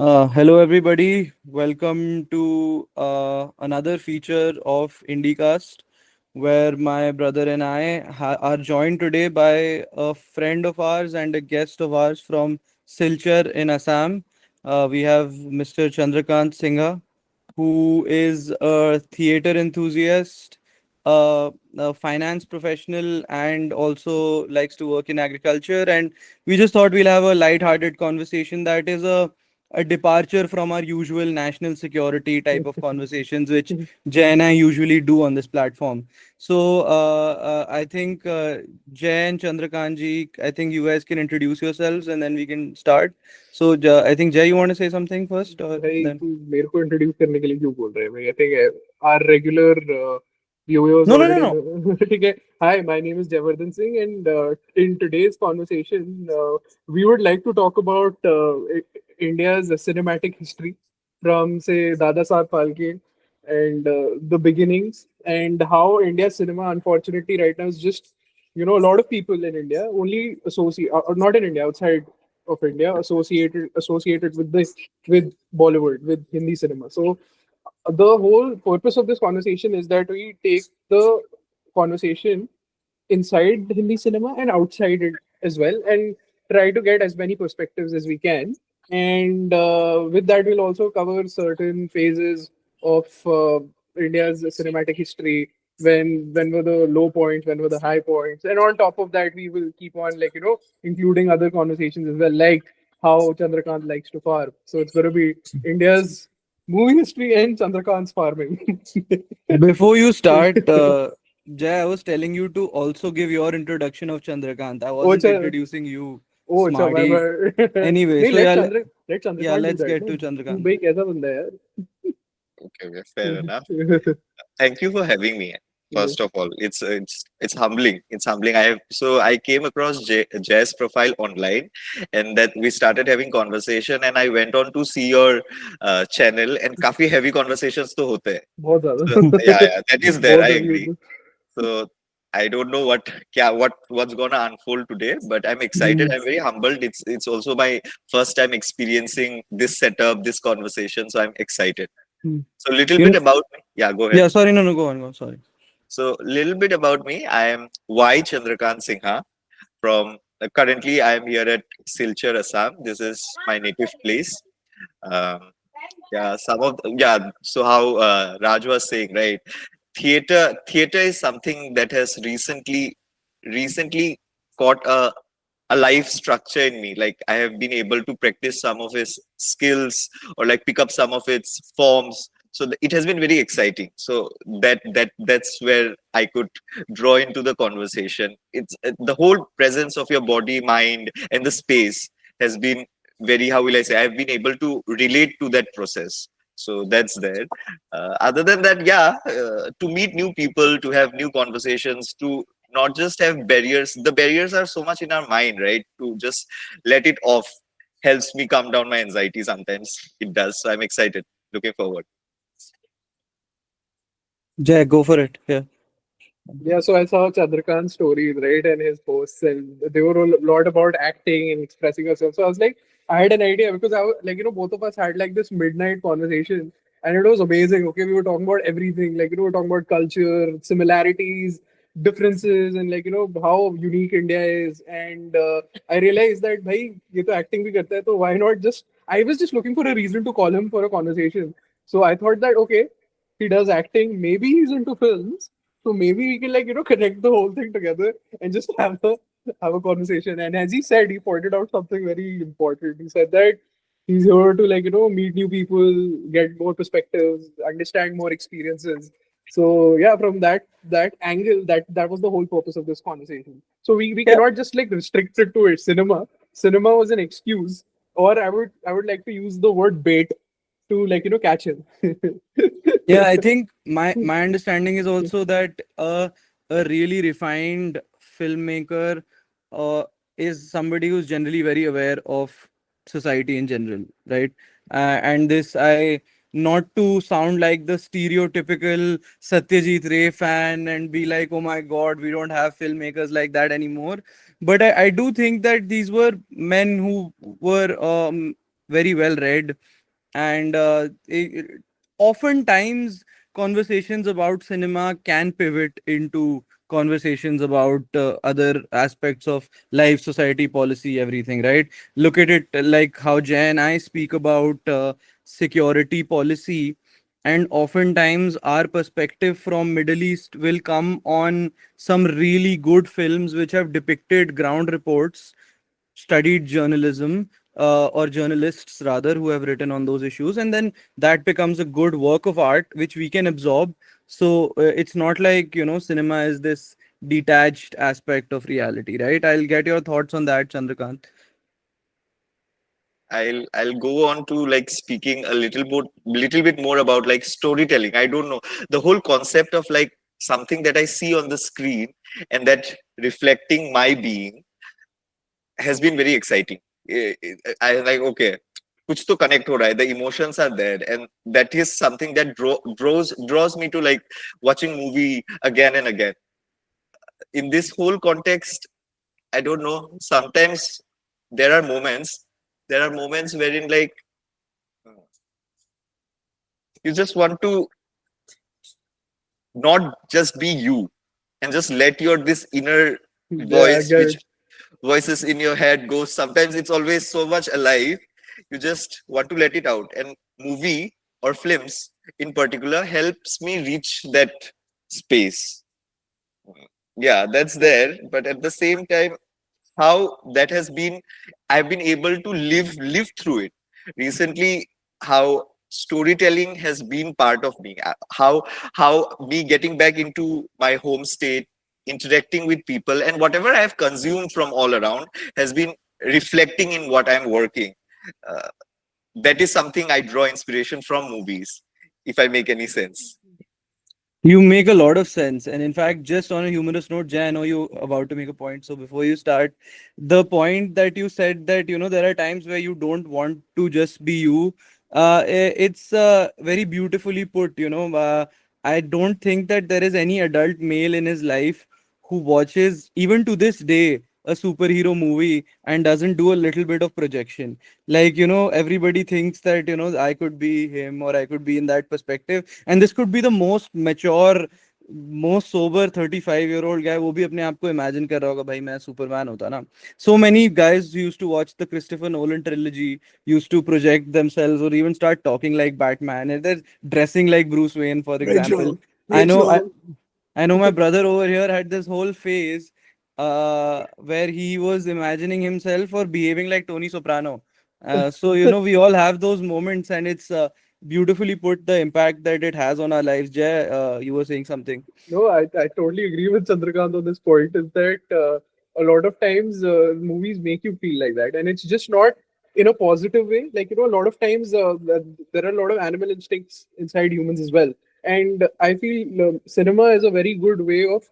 Hello, everybody. Welcome to another feature of IndiCast, where my brother and I are joined today by a friend of ours and a guest of ours from Silchar in Assam. We have Mr. Chandrakant Singha, who is a theater enthusiast, a finance professional, and also likes to work in agriculture. And we just thought we'll have a light-hearted conversation that is a departure from our usual national security type of conversations, which Jay and I usually do on this platform. So I think Jay and Chandrakant ji, I think you guys can introduce yourselves and then we can start. So I think Jay, you want to say something first, or भाई then? तू मेरे को introduce करने के लिए क्यों बोल रहा है भाई? I think our regular viewers No, no, no, already no. know. ठीक है. Hi, my name is Jaiwardhan Singh, and in today's conversation, we would like to talk about India's cinematic history from say Dada Saab Phalke and the beginnings, and how India's cinema unfortunately right now is just a lot of people in India only associate or not in India, outside of India, associated with this, with Bollywood, with Hindi cinema. So the whole purpose of this conversation is that we take the conversation inside Hindi cinema and outside it as well, and try to get as many perspectives as we can. And with that, we'll also cover certain phases of India's cinematic history. When were the low points? When were the high points? And on top of that, we will keep on including other conversations as well, like how Chandrakant likes to farm. So it's going to be India's movie history and Chandrakant's farming. Before you start, Jay, I was telling you to also give your introduction of Chandrakant. I Oh, wasn't introducing you, ओह अच्छा मैं smarty. Anyway, नहीं so let yeah, let yeah, Chandrakant do let's that get ना to तू Chandrakant. भाई कैसा बंदा है Okay, okay, fair enough. यार Thank you for having me. First of all, it's humbling. It's humbling. I came across Jay's profile online, and that we started having conversation, and I went on to see your channel, and काफी heavy conversations तो होते हैं. बहुत So, ज्यादा yeah, yeah, that is there. बहुत I heavy agree. होता So I don't know what's gonna unfold today, but I'm excited. Mhm. I'm very humbled. It's also my first time experiencing this setup, this conversation. So I'm excited. Hmm. So little You bit know, about me. Yeah, go ahead. yeah, sorry, no, no, go on, go on, sorry. So little bit about me. I am Y Chandrakant Singha from currently I am here at Silchar, Assam. This is my native place. Um, yeah, So how Raj was saying, right? Theater is something that has recently caught a life structure in me. Like I have been able to practice some of its skills or like pick up some of its forms. So it has been very exciting. So that's where I could draw into the conversation. It's the whole presence of your body, mind, and the space has been very, how will I say, I've been able to relate to that process. So that's there. Other than that, yeah, to meet new people, to have new conversations, to not just have barriers. The barriers are so much in our mind, right? To just let it off helps me calm down my anxiety sometimes. It does. So I'm excited. Looking forward. Jay, go for it. Yeah. Yeah, so I saw Chandrakant's stories, right, and his posts, and they were a lot about acting and expressing yourself. So I was like, I had an idea because I was like, both of us had like this midnight conversation, and it was amazing. Okay, we were talking about everything, like, we were talking about culture, similarities, differences, and like, how unique India is. And I realized that, bhai, ye to acting bhi karta hai, so why not just, I was just looking for a reason to call him for a conversation. So I thought that, okay, he does acting, maybe he's into films, so maybe we can connect the whole thing together and just have a conversation. And as he said, he pointed out something very important. He said that he's here to meet new people, get more perspectives, understand more experiences. So yeah, from that angle, that was the whole purpose of this conversation. So we Yeah. cannot just like restrict it to it. Cinema was an excuse, or I would like to use the word bait to catch him. Yeah, I think my understanding is also that a really refined filmmaker uh, is somebody who's generally very aware of society in general, right? And this, I not to sound like the stereotypical Satyajit Ray fan and be like, oh my God, we don't have filmmakers like that anymore. But I do think that these were men who were very well read, and oftentimes conversations about cinema can pivot into conversations about other aspects of life, society, policy, everything, right? Look at it like how Jay and I speak about security policy, and oftentimes our perspective from Middle East will come on some really good films which have depicted ground reports, studied journalism, or journalists rather, who have written on those issues, and then that becomes a good work of art which we can absorb. So it's not like, cinema is this detached aspect of reality, right? I'll get your thoughts on that, Chandrakant. I'll go on to like speaking a little bit more about like storytelling. I don't know, the whole concept of like something that I see on the screen and that reflecting my being has been very exciting. I like, okay, कुछ तो connect हो रहा है, the emotions are there, and that is something that draws me to like watching movie again and again. In this whole context, I don't know, sometimes there are moments there are moments wherein like you just want to not just be you and just let your this inner Yeah, I voice get which it. voices in your head goes, sometimes it's always so much alive, you just want to let it out, and movie or films in particular helps me reach that space. Yeah, that's there, but at the same time, how that has been, I've been able to live through it recently, how storytelling has been part of me, how me getting back into my home state, interacting with people, and whatever I have consumed from all around has been reflecting in what I'm working. uh, that is something I draw inspiration from movies, if I make any sense. You make a lot of sense. And in fact, just on a humorous note, Jay, I know you about to make a point. So before you start, the point that you said that, there are times where you don't want to just be you. It's very beautifully put, I don't think that there is any adult male in his life who watches, even to this day, a superhero movie and doesn't do a little bit of projection. Like, everybody thinks that, I could be him or I could be in that perspective, and this could be the most mature, most sober 35-year-old guy, वो भी अपने आप को imagine कर रहा होगा, भाई मैं सुपरमैन होता ना. So many guys who used to watch the Christopher Nolan trilogy used to project themselves or even start talking like Batman, and they're dressing like Bruce Wayne, for example. Rachel, I know I, Rachel. I know my brother over here had this whole phase where he was imagining himself or behaving like Tony Soprano. So, we all have those moments, and it's beautifully put the impact that it has on our lives. Jay, you were saying something. No, I totally agree with Chandrakant on this point. Is that a lot of times movies make you feel like that, and it's just not in a positive way. Like, a lot of times there are a lot of animal instincts inside humans as well, and I feel cinema is a very good way of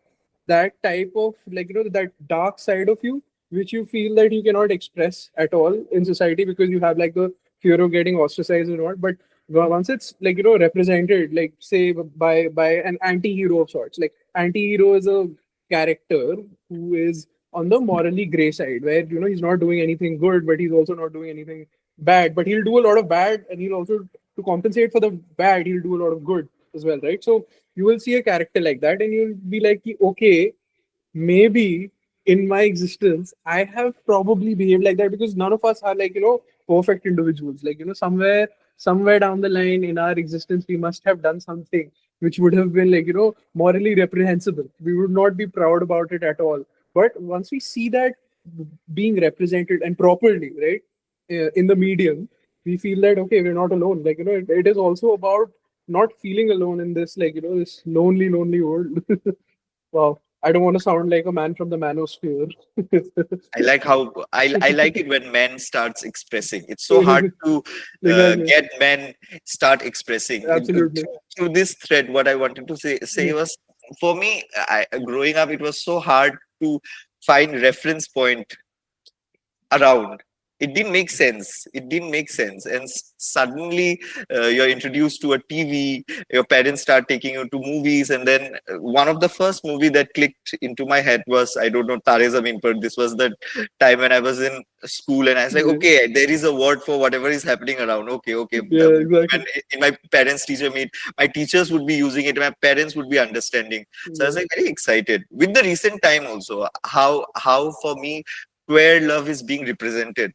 that type of, like, that dark side of you, which you feel that you cannot express at all in society because you have like the fear of getting ostracized or not. But once it's, like, represented, like, say, by an anti-hero of sorts. Like, anti-hero is a character who is on the morally gray side, where, he's not doing anything good, but he's also not doing anything bad, but he'll do a lot of bad, and he'll also, to compensate for the bad, he'll do a lot of good as well, right? So you will see a character like that, and you'll be like, okay, maybe in my existence I have probably behaved like that, because none of us are, like, perfect individuals. Like, somewhere down the line in our existence we must have done something which would have been, like, morally reprehensible. We would not be proud about it at all. But once we see that being represented and properly, right, in the medium, we feel that, okay, we're not alone. Like, it is also about not feeling alone in this, like, this lonely world. Wow. I don't want to sound like a man from the manosphere. I like how I like it when men starts expressing. It's so hard to Exactly. get men start expressing. Absolutely. Through this thread, what I wanted to say was, for me, growing up, it was so hard to find reference point around. it didn't make sense. It didn't make sense. And suddenly you're introduced to a TV, your parents start taking you to movies. And then one of the first movie that clicked into my head was, I don't know, Tare Zameen Par. This was the time when I was in school and I was like, Yeah, okay, there is a word for whatever is happening around. Okay, okay. yeah, When exactly. in my parents teacher meet, my teachers would be using it, my parents would be understanding. So I was Yeah. like very excited. With the recent time also, how for me queer love is being represented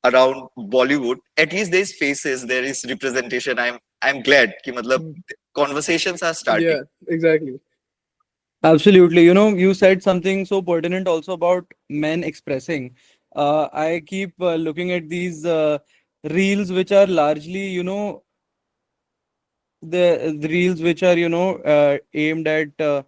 around Bollywood. At least there's faces, there is representation. I'm glad कि मतलब Mm. conversations are starting. Yeah, exactly. Absolutely. You know, you said something so pertinent also about men expressing. I keep looking at these reels, which are largely, the reels which are aimed at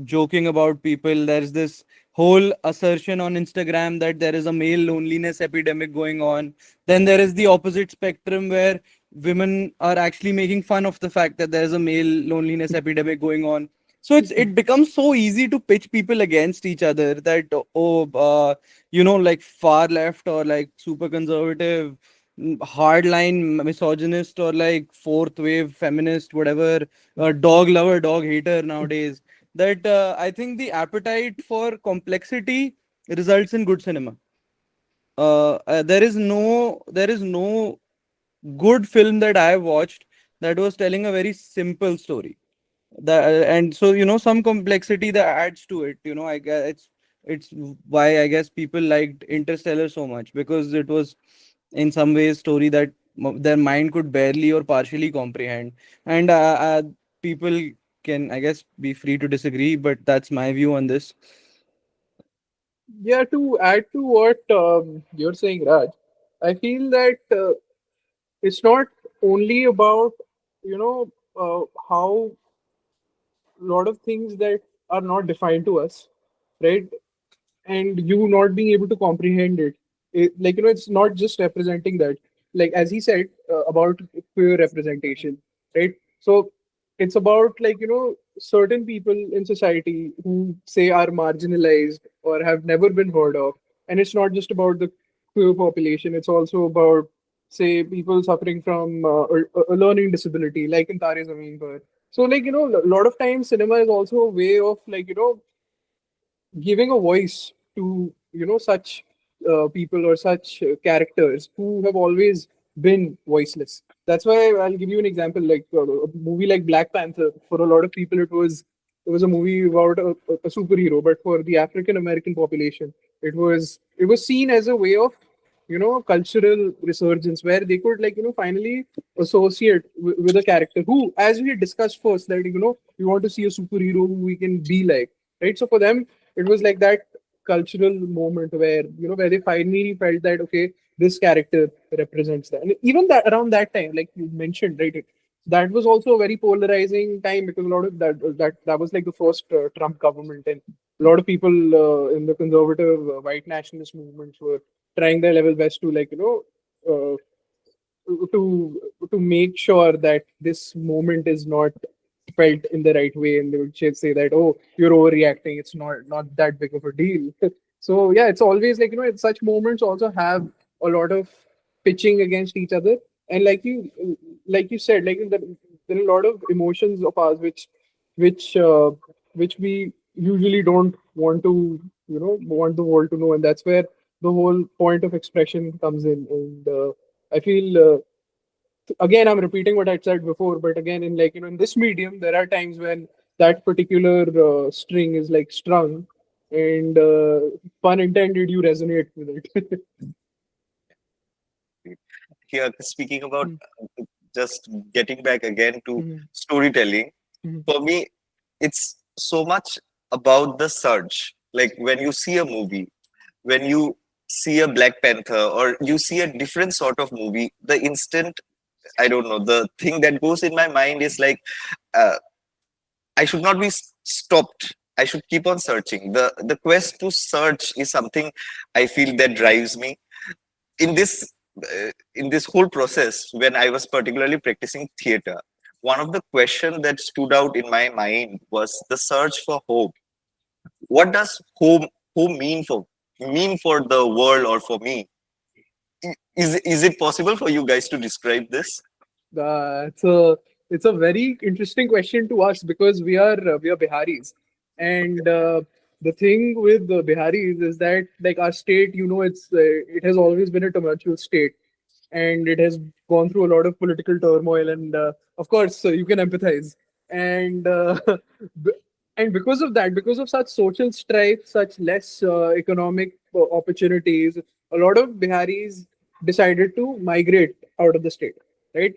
joking about people. There's this whole assertion on Instagram that there is a male loneliness epidemic going on. Then there is the opposite spectrum where women are actually making fun of the fact that there is a male loneliness epidemic going on. So it becomes so easy to pitch people against each other that, like far left or like super conservative, hardline misogynist, or like fourth wave feminist, whatever, dog lover, dog hater nowadays. That I think the appetite for complexity results in good cinema. There is no good film that I watched that was telling a very simple story. And so some complexity that adds to it. I guess it's why I guess people liked Interstellar so much, because it was in some ways story that their mind could barely or partially comprehend. And people can, I guess, be free to disagree, but that's my view on this. Yeah, to add to what you're saying, Raj, I feel that it's not only about, how a lot of things that are not defined to us, right? And you not being able to comprehend it. Like, it's not just representing that. Like, as he said about queer representation, right? So it's about, like, certain people in society who say are marginalized or have never been heard of. And it's not just about the queer population, it's also about, say, people suffering from a learning disability, like in Tare Zameen Par. So, like, a lot of times cinema is also a way of, like, giving a voice to, such people or such characters who have always been voiceless. That's why I'll give you an example, like a movie like Black Panther. For a lot of people, it was a movie about a superhero, but for the African American population, it was seen as a way of, cultural resurgence, where they could, like, finally associate with a character who, as we had discussed first, that, we want to see a superhero who we can be like, right? So for them, it was like that cultural moment where, where they finally felt that, okay, this character represents that. And even that, around that time, like you mentioned, right, that was also a very polarizing time, because a lot of that was like the first Trump government, and a lot of people in the conservative white nationalist movements were trying their level best to, like, uh, to make sure that this moment is not felt in the right way, and they would say that, oh, you're overreacting, it's not that big of a deal. So yeah, it's always like, such moments also have a lot of pitching against each other. And like you said, like, there are a lot of emotions of ours which we usually don't want to, want the world to know, and that's where the whole point of expression comes in. And I feel, again, I'm repeating what I said before, but again, in, like, in this medium, there are times when that particular string is, like, strung, and pun intended, you resonate with it. Here, speaking about just getting back again to Mhm, storytelling, mhm, for me, it's so much about the surge. Like when you see a movie, when you see a Black Panther or you see a different sort of movie, the instant, I don't know, the thing that goes in my mind is like, uh, I should not be stopped. I should keep on searching. The quest to search is something I feel that drives me in this whole process. When I was particularly practicing theater, one of the questions that stood out in my mind was the search for home. What does home mean for the world or for me? Is it possible for you guys to describe this? It's a very interesting question to us because we are Biharis, and the thing with the Biharis is that like our state, it has always been a tumultuous state, and it has gone through a lot of political turmoil, and of course you can empathize, and b- and because of that, because of such social strife, such less economic opportunities, a lot of Biharis decided to migrate out of the state, right?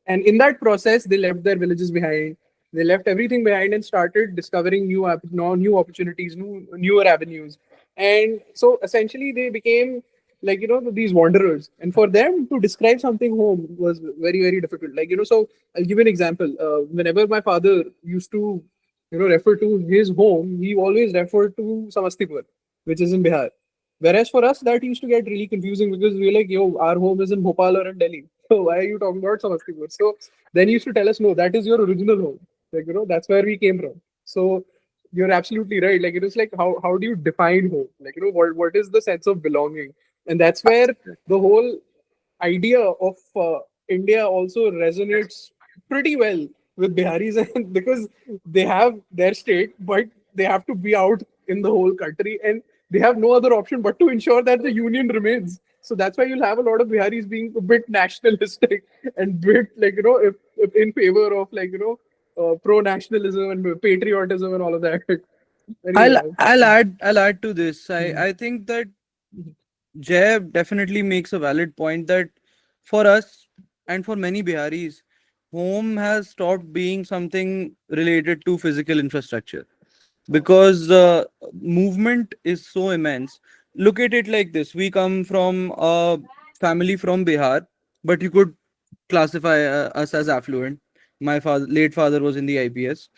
And in that process, they left their villages behind. They left everything behind and started discovering new opportunities, newer avenues. And so essentially, they became like these wanderers. And for them to describe something home was very very difficult. So I'll give you an example. Whenever my father used to refer to his home, he always referred to Samastipur, which is in Bihar. Whereas for us, that used to get really confusing because we were like, yo, our home is in Bhopal or in Delhi. So why are you talking about Samastipur? So then he used to tell us, no, that is your original home. That's where we came from. So you're absolutely right. Like, it is like, how do you define home? Like, what is the sense of belonging? And that's where the whole idea of India also resonates pretty well with Biharis, and because they have their state, but they have to be out in the whole country, and they have no other option but to ensure that the union remains. So that's why you'll have a lot of Biharis being a bit nationalistic and bit like if in favor of pro nationalism and patriotism and all of that. I'll Anyway, I'll add I'll add to this. mhm, I think that Jay definitely makes a valid point that for us and for many Biharis, home has stopped being something related to physical infrastructure because movement is so immense. Look at it like this: we come from a family from Bihar, but you could classify us as affluent. My father, late father, was in the IPS,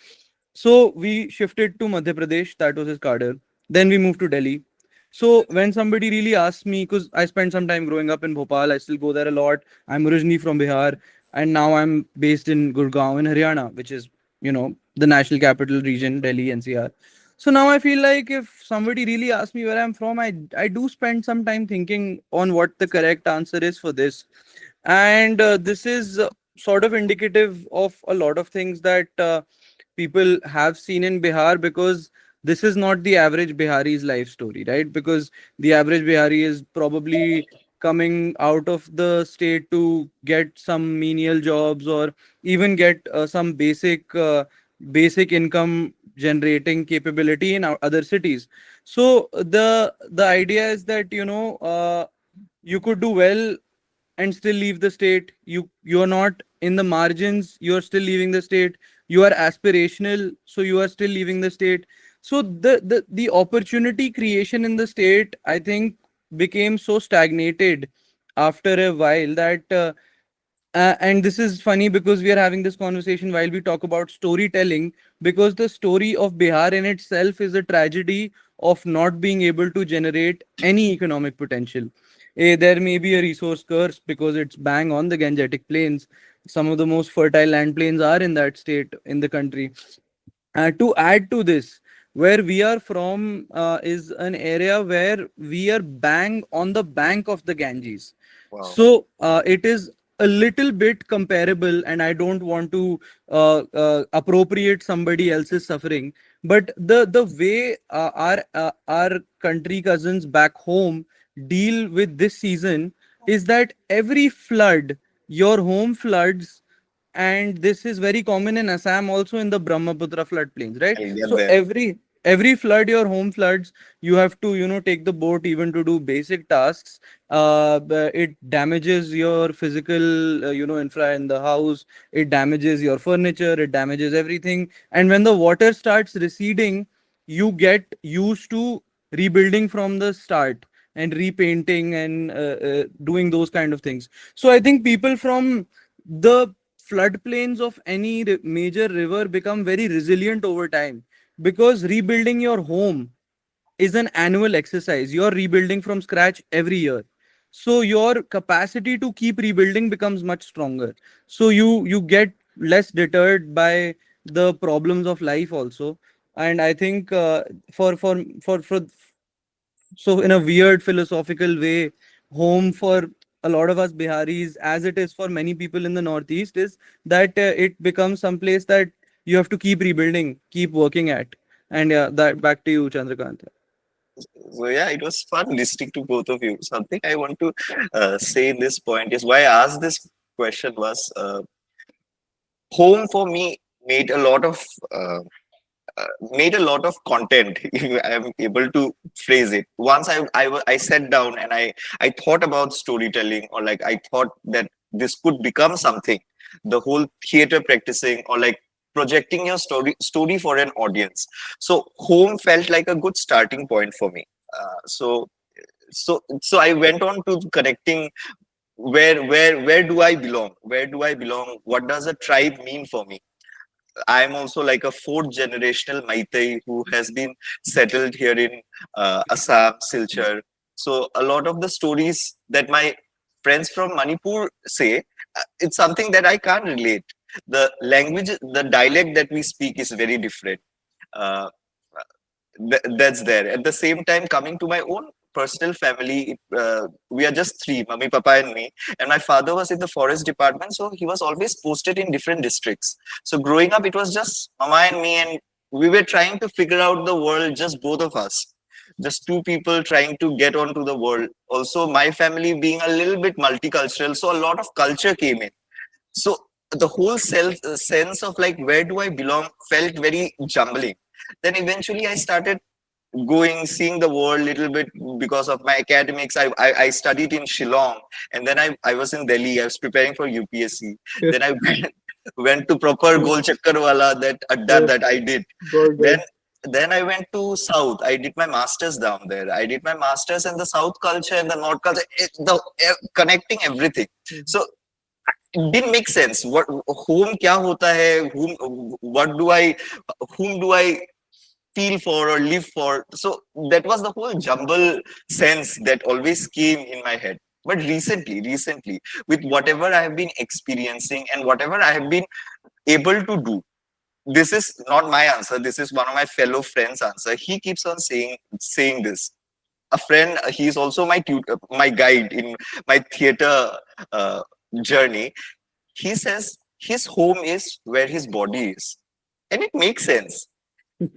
so we shifted to Madhya Pradesh. That was his cadre. Then we moved to Delhi. So when somebody really asks me, because I spent some time growing up in Bhopal, I still go there a lot. I'm originally from Bihar, and now I'm based in Gurgaon in Haryana, which is the national capital region, Delhi NCR. So now I feel like if somebody really asks me where I'm from, I do spend some time thinking on what the correct answer is for this, and this is sort of indicative of a lot of things that people have seen in Bihar, because this is not the average Bihari's life story, right? Because the average Bihari is probably coming out of the state to get some menial jobs or even get some basic income generating capability in other cities. So the idea is that you could do well and still leave the state. You're not in the margins, you're still leaving the state. You are aspirational, so you are still leaving the state. So the opportunity creation in the state, I think, became so stagnated after a while that and this is funny because we are having this conversation while we talk about storytelling, because the story of Bihar in itself is a tragedy of not being able to generate any economic potential. There may be a resource curse because it's bang on the Gangetic Plains. Some of the most fertile land plains are in that state in the country. To add to this, where we are from is an area where we are bang on the bank of the Ganges. Wow. So it is a little bit comparable, and I don't want to appropriate somebody else's suffering, but the way our country cousins back home deal with this season is that every flood, your home floods, and this is very common in Assam, also in the Brahmaputra floodplains, right? I'll get So there. every flood, your home floods, you have to take the boat even to do basic tasks. It damages your physical infra in the house. It damages your furniture. It damages everything. And when the water starts receding, you get used to rebuilding from the start and repainting and doing those kind of things. So I think people from the floodplains of any major river become very resilient over time, because rebuilding your home is an annual exercise. You're rebuilding from scratch every year, so your capacity to keep rebuilding becomes much stronger. So you get less deterred by the problems of life also. And I think for so in a weird philosophical way, home for a lot of us Biharis, as it is for many people in the Northeast, is that it becomes some place that you have to keep rebuilding, keep working at. And yeah, that back to you, Chandrakant. So yeah, it was fun listening to both of you. Something I want to say in this point is why I asked this question was home for me made a lot of uh, made a lot of content if I'm able to phrase it. Once I sat down and I thought about storytelling, or like I thought that this could become something, the whole theater practicing, or like projecting your story for an audience. So home felt like a good starting point for me. So I went on to connecting where do I belong, what does a tribe mean for me. I'm also like a fourth generational Maitai who has been settled here in Assam, Silchar. So a lot of the stories that my friends from Manipur say, it's something that I can't relate. The language, the dialect that we speak is very different. Uh, that's there. At the same time, coming to my own personal family, we are just three, mummy, papa, and me. And my father was in the forest department, so he was always posted in different districts. So growing up, it was just mama and me, and we were trying to figure out the world, just both of us. Just two people trying to get onto the world. Also, my family being a little bit multicultural, so a lot of culture came in. So the whole sense of like where do I belong felt very jumbling. Then eventually I started going seeing the world little bit because of my academics. I studied in Shillong, and then I was in Delhi. I was preparing for UPSC. Yeah, Then I went to proper Gol Chakkar wala, that adda yeah, that I did. good, Then good. then I went to South. I did my masters down there. I did my masters in the South culture and the North culture, connecting everything. So it didn't make sense. What whom kya hota hai? What do I whom do I feel for or live for? So that was the whole jumble sense that always came in my head. But recently, with whatever I have been experiencing and whatever I have been able to do, this is not my answer. This is one of my fellow friends' answer. He keeps on saying this. A friend, he's also my tutor, my guide in my theater uh, journey. He says his home is where his body is, and it makes sense.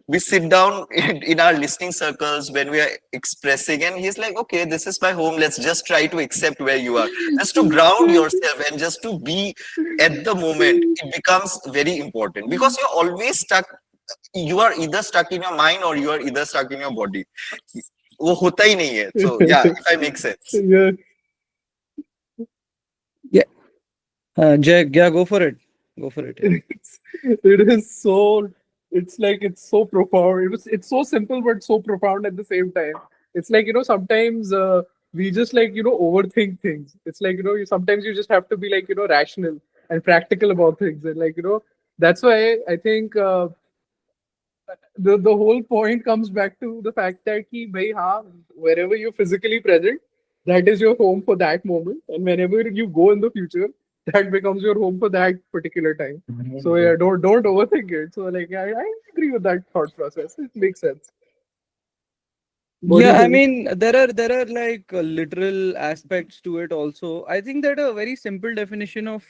We sit down in our listening circles when we are expressing, and he's like, okay, this is my home, let's just try to accept where you are, just to ground yourself and just to be at the moment. It becomes very important because you're always stuck. You are either stuck in your mind or you are either stuck in your body. वो होता ही नहीं है. So yeah, if I make sense. Yeah, Yeah, Jack, yeah, go for it. Go for it. Yeah. it is so. It's like it's so profound. It's so simple but so profound at the same time. It's like sometimes we just like overthink things. It's like sometimes you just have to be like rational and practical about things, and like that's why I think the whole point comes back to the fact that ki, bhai, wherever you're physically present, that is your home for that moment, and whenever you go in the future, that becomes your home for that particular time. So yeah, don't overthink it. So like I agree with that thought process. It makes sense. What do you Yeah, I think? mean, there are like literal aspects to it also. I think that a very simple definition of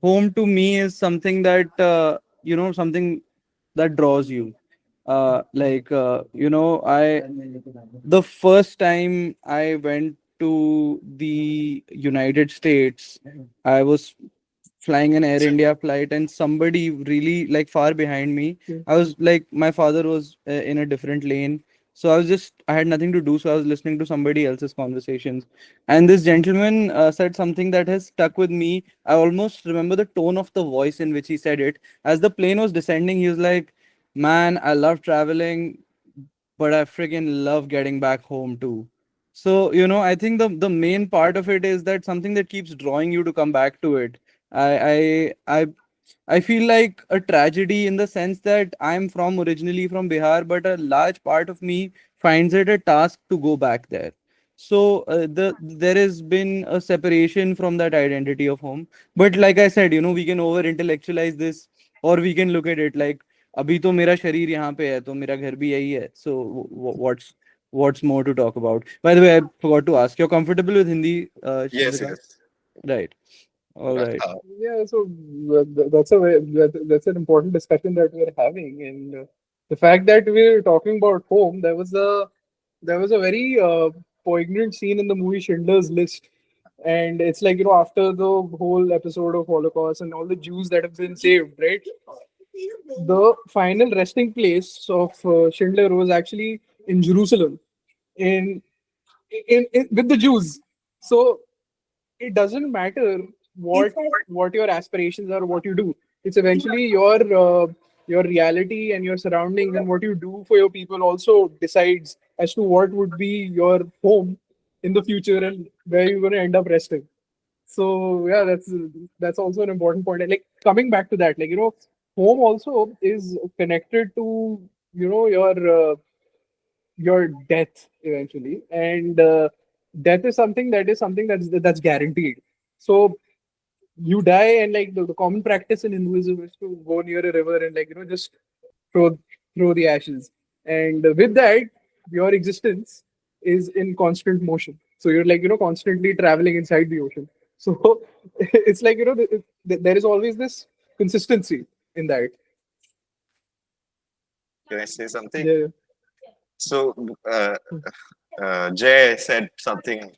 home to me is something that something that draws you. I the first time I went to the United States, I was flying an Air India flight, and somebody really like far behind me. Yeah. I was like, my father was in a different lane, so I had nothing to do, so I was listening to somebody else's conversations. And this gentleman said something that has stuck with me. I almost remember the tone of the voice in which he said it. As the plane was descending, he was like, "Man, I love traveling, but I freaking love getting back home too." So, I think the main part of it is that something that keeps drawing you to come back to it. I feel like a tragedy in the sense that I'm from originally from Bihar, but a large part of me finds it a task to go back there. So there has been a separation from that identity of home. But like I said, we can over intellectualize this, or we can look at it like अभी तो मेरा शरीर यहाँ पे है तो मेरा घर भी यही है. So what's what's more to talk about. By the way, I forgot to ask, you're comfortable with Hindi, Yes, Chandrakant? yes. Right. All right. Yeah, so that's an important discussion that we're having, and the fact that we're talking about home, there was a very poignant scene in the movie Schindler's List, and it's like after the whole episode of Holocaust and all the Jews that have been saved, right? The final resting place of Schindler was actually in Jerusalem, in, in with the Jews. So it doesn't matter what your aspirations are, what you do. It's eventually your reality and your surroundings and what you do for your people also decides as to what would be your home in the future and where you're going to end up resting. So yeah, that's also an important point. And like coming back to that, like home also is connected to your death eventually, and death is something that's guaranteed. So you die, and like the common practice in Hinduism is to go near a river and just throw throw the ashes, and with that your existence is in constant motion. So you're like constantly traveling inside the ocean. So it's like there is always this consistency in that. Can I say something? Yeah. So, Jay said something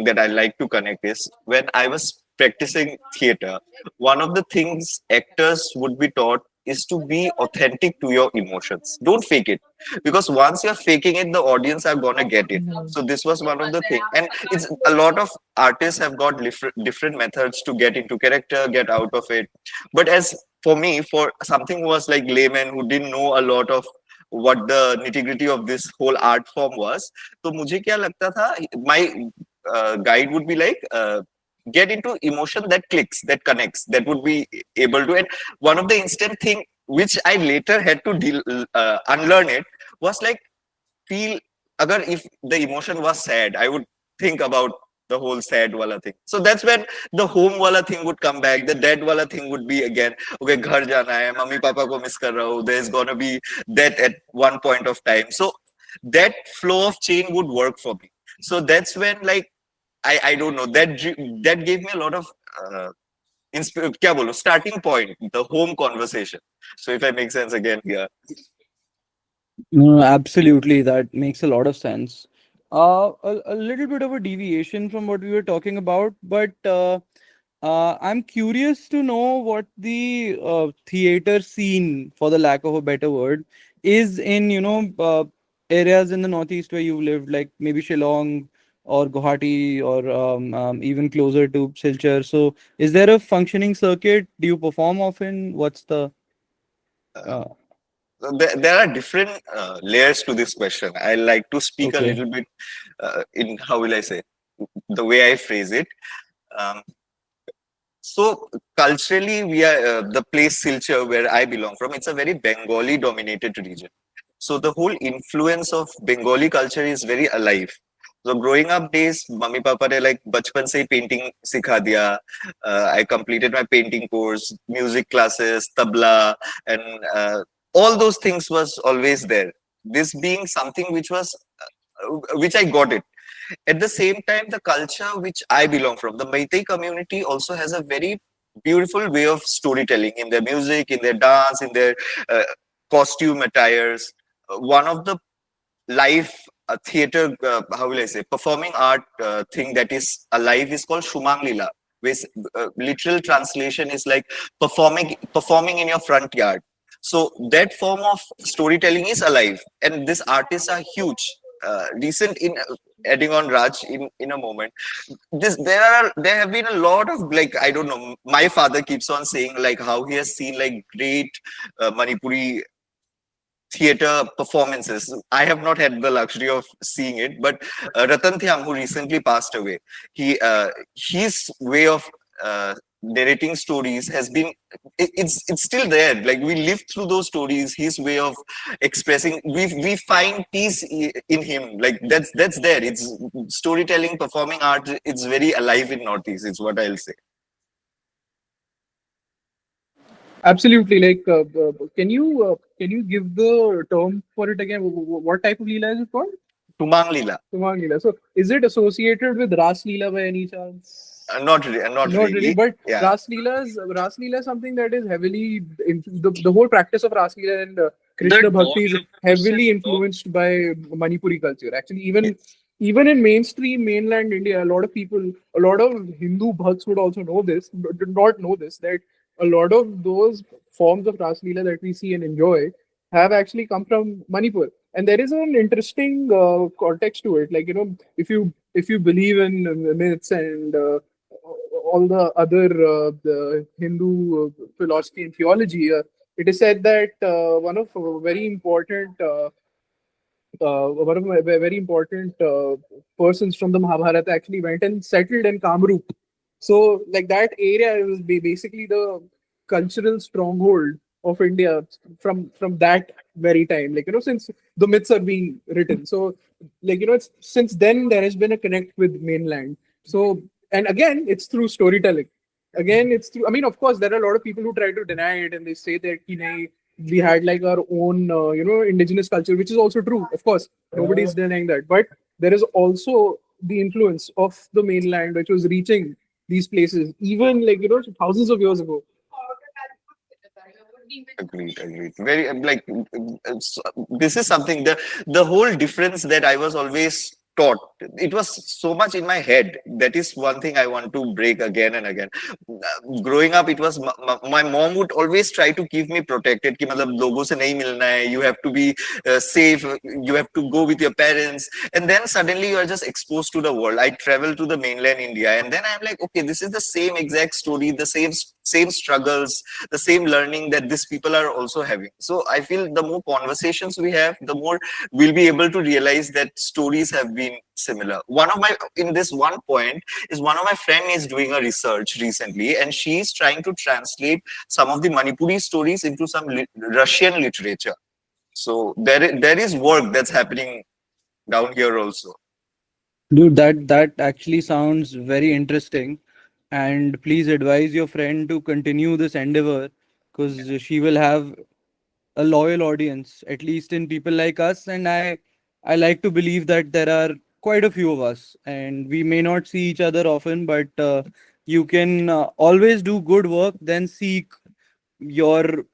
that I like to connect is when I was practicing theater, one of the things actors would be taught is to be authentic to your emotions. Don't fake it, because once you're faking it, the audience are gonna get it. So this was one of the things, and it's a lot of artists have got different methods to get into character, get out of it. But as for me, for something who was like layman who didn't know a lot of what the nitty-gritty of this whole art form was, तो मुझे क्या लगता था, my guide would be like, get into emotion that clicks, that connects, that would be able to. And one of the instant thing which I later had to unlearn it was like, feel, agar if the emotion was sad, I would think about the whole sad wala thing. So that's when the home wala thing would come back, the dead wala thing would be again, okay, ghar jana hai, mummy papa ko miss kar raha hu, there's gonna be that at one point of time. So that flow of chain would work for me. So that's when, like, I don't know, that gave me a lot of kya bolo, starting point, the home conversation. So if I make sense again here. No, absolutely. That makes a lot of sense. A little bit of a deviation from what we were talking about, but I'm curious to know what the theater scene, for the lack of a better word, is in, areas in the Northeast where you've lived, like maybe Shillong or Guwahati or even closer to Silchar. So, is there a functioning circuit? Do you perform often? What's the Uh, uh, there are different layers to this question. I like to speak a okay? little bit in, how will I say, the way I phrase it. Um, so culturally, we are the place Silchar where I belong from. It's a very Bengali dominated region. So the whole influence of Bengali culture is very alive. So growing up days, mummy papa ने like बचपन से ही painting सिखा दिया. I completed my painting course, music classes, tabla, and all those things was always there. This being something which I got it. At the same time, the culture which I belong from, the Meitei community, also has a very beautiful way of storytelling in their music, in their dance, in their uh, costume attires. One of the live theater, how will I say, performing art thing that is alive is called Shumang Lila, which literal translation is like performing in your front yard. So that form of storytelling is alive, and these artists are huge. Recent in adding on Raj in a moment, there have been a lot of, like, I don't know. My father keeps on saying like how he has seen like great Manipuri theater performances. I have not had the luxury of seeing it, but Ratan Thyam, who recently passed away, his way of narrating stories has been, it's still there. Like, we live through those stories. His way of expressing, we find peace in him. Like, that's there. It's storytelling, performing art. It's very alive in Northeast. It's what I'll say. Absolutely. Like, can you give the term for it again? What type of Leela is it called? Tumang Lila. Tumang Leela. So is it associated with Ras Leela by any chance? Not Not really, really. but Yeah. Ras Leela is something that is heavily the whole practice of Ras Leela and Krishna Bhakti is heavily influenced by Manipuri culture. Actually, even in mainstream mainland India, a lot of people, a lot of Hindu bhakts would also know this, but do not know this, that a lot of those forms of Ras Leela that we see and enjoy have actually come from Manipur. And there is an interesting context to it. Like, if you believe in myths and all the other the Hindu philosophy and theology, it is said that one of very important one of my very important persons from the Mahabharata actually went and settled in Kamrup. So, like that area was basically the cultural stronghold of India from that very time. Like, since the myths are being written. So, like, it's since then there has been a connect with mainland. So, and again, it's through storytelling. Again, it's through. I mean, of course, there are a lot of people who try to deny it and they say that we had like our own indigenous culture, which is also true. Of course, nobody's denying that, but there is also the influence of the mainland which was reaching these places even like thousands of years ago. Agreed. Very this is something, the whole difference that I was always taught. It was so much in my head. That is one thing I want to break again and again. Growing up, it was my mom would always try to keep me protected. कि मतलब लोगों से नहीं मिलना है. You have to be safe. You have to go with your parents. And then suddenly you are just exposed to the world. I travel to the mainland India, and then I'm like, okay, this is the same exact story, the same struggles, the same learning that these people are also having. So I feel the more conversations we have, the more we'll be able to realize that stories have been similar. One of my in this one point is one of my friend is doing a research recently, and she's trying to translate some of the Manipuri stories into some Russian literature. So there is work that's happening down here also. Dude, that actually sounds very interesting. And please advise your friend to continue this endeavor because she will have a loyal audience, at least in people like us. And I like to believe that there are quite a few of us, and we may not see each other often, but you can always do good work, then seek your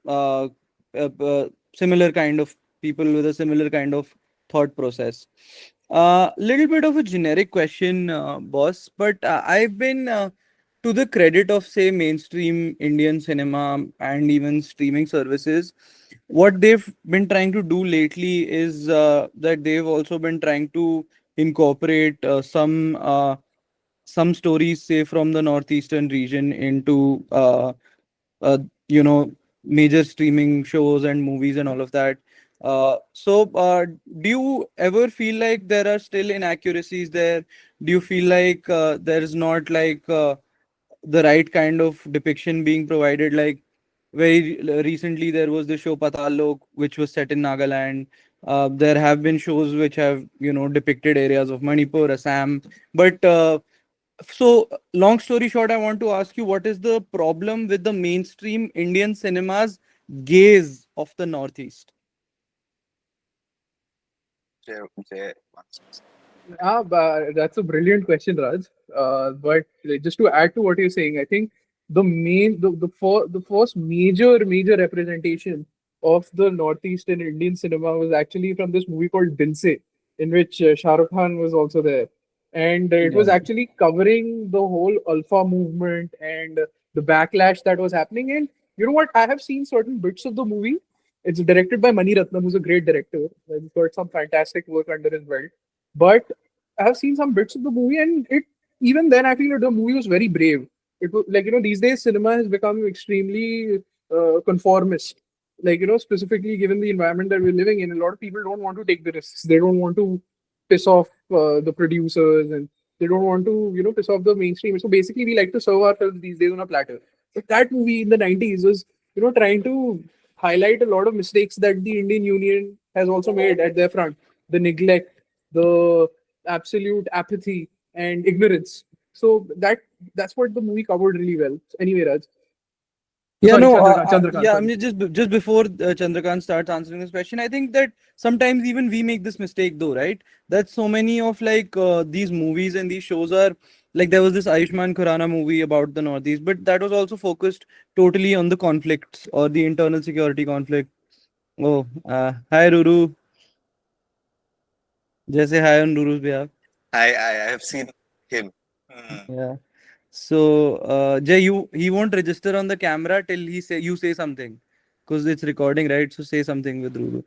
similar kind of people with a similar kind of thought process. Little bit of a generic question, boss, but I've been to the credit of say mainstream Indian cinema and even streaming services, what they've been trying to do lately is that they've also been trying to incorporate some stories, say from the northeastern region, into uh, you know major streaming shows and movies and all of that. So, do you ever feel like there are still inaccuracies there? Do you feel like there's not like the right kind of depiction being provided? Like recently, there was the show Patal Lok, which was set in Nagaland. There have been shows which have depicted areas of Manipur, Assam, but so, long story short, I want to ask you, what is the problem with the mainstream Indian cinema's gaze of the Northeast? Jay- Jay- But that's a brilliant question, Raj. But just to add to what you're saying, I think the first major representation of the Northeastern Indian cinema was actually from this movie called Dil Se, in which Shah Rukh Khan was also there, and it was Yeah. actually covering the whole Alpha movement and the backlash that was happening. And you know what? I have seen certain bits of the movie. It's directed by Mani Ratnam, who's a great director. He's got some fantastic work under his belt. But I have seen some bits of the movie, and it even then I feel that the movie was very brave. It was like these days cinema has become extremely conformist. Like specifically given the environment that we're living in, a lot of people don't want to take the risks. They don't want to piss off the producers, and they don't want to piss off the mainstream. So basically, we like to serve our films these days on a platter. But that movie in the 90s was trying to highlight a lot of mistakes that the Indian Union has also made at their front. The neglect, the absolute apathy and ignorance. So that's what the movie covered really well. Anyway, Raj. Yeah, Sorry, no, Chandrakant. yeah. I Sorry. mean, just before Chandrakant starts answering this question, I think that sometimes even we make this mistake, though, right? That so many of like these movies and these shows are like there was this Ayushmann Khurrana movie about the Northeast, but that was also focused totally on the conflicts or the internal security conflict. Oh, hi Ruru. जैसे hi on Ruru's behalf. I have seen him. Hmm. Yeah. So, Jay, he won't register on the camera till you say something, because it's recording, right? So say something with Ruru.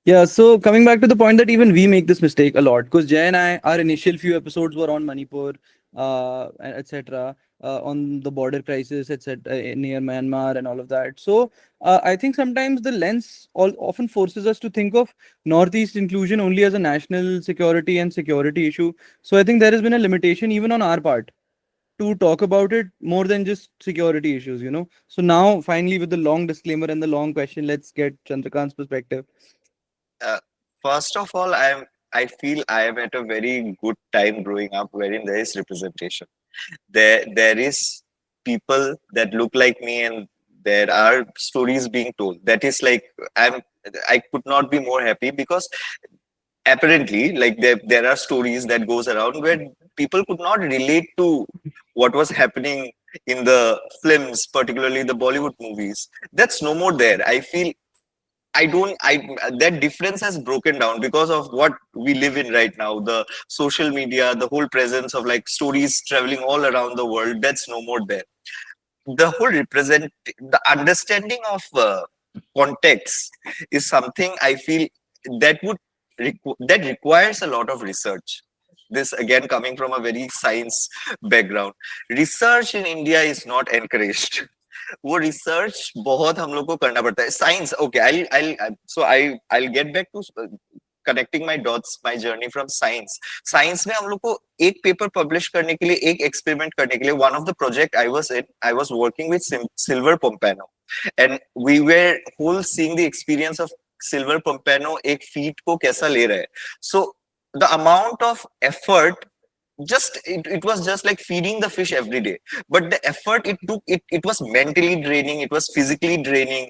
Yeah, so coming back to the point that even we make this mistake a lot, because Jay and I, our initial few episodes were on Manipur, etc., on the border crisis, etc., near Myanmar and all of that. So I think sometimes the lens often forces us to think of Northeast inclusion only as a national security and security issue. So I think there has been a limitation even on our part to talk about it more than just security issues, you know. So now, finally, with the long disclaimer and the long question, let's get Chandrakant's perspective. Uh, First of all, I feel I am at a very good time growing up wherein there is representation. There is people that look like me, and there are stories being told. That is like I could not be more happy because apparently like there are stories that goes around where people could not relate to what was happening in the films, particularly the Bollywood movies. That's no more there. I feel I don't I that difference has broken down because of what we live in right now. The social media, the whole presence of like stories traveling all around the world, that's no more there. The whole represent the understanding of context is something I feel that that requires a lot of research. This again coming from a very science background. Research in India is not encouraged. वो research बहुत हम लोग को करना पड़ता है science okay I get back to connecting my dots my journey from science science में हम लोग को एक पेपर पब्लिश करने के लिए एक एक्सपेरिमेंट करने के लिए one of the project I was working with silver pompano and we were whole seeing the experience of silver pompano एक फीट को कैसा ले रहा है so the amount of effort it was just like feeding the fish every day but the effort it took it was mentally draining, it was physically draining.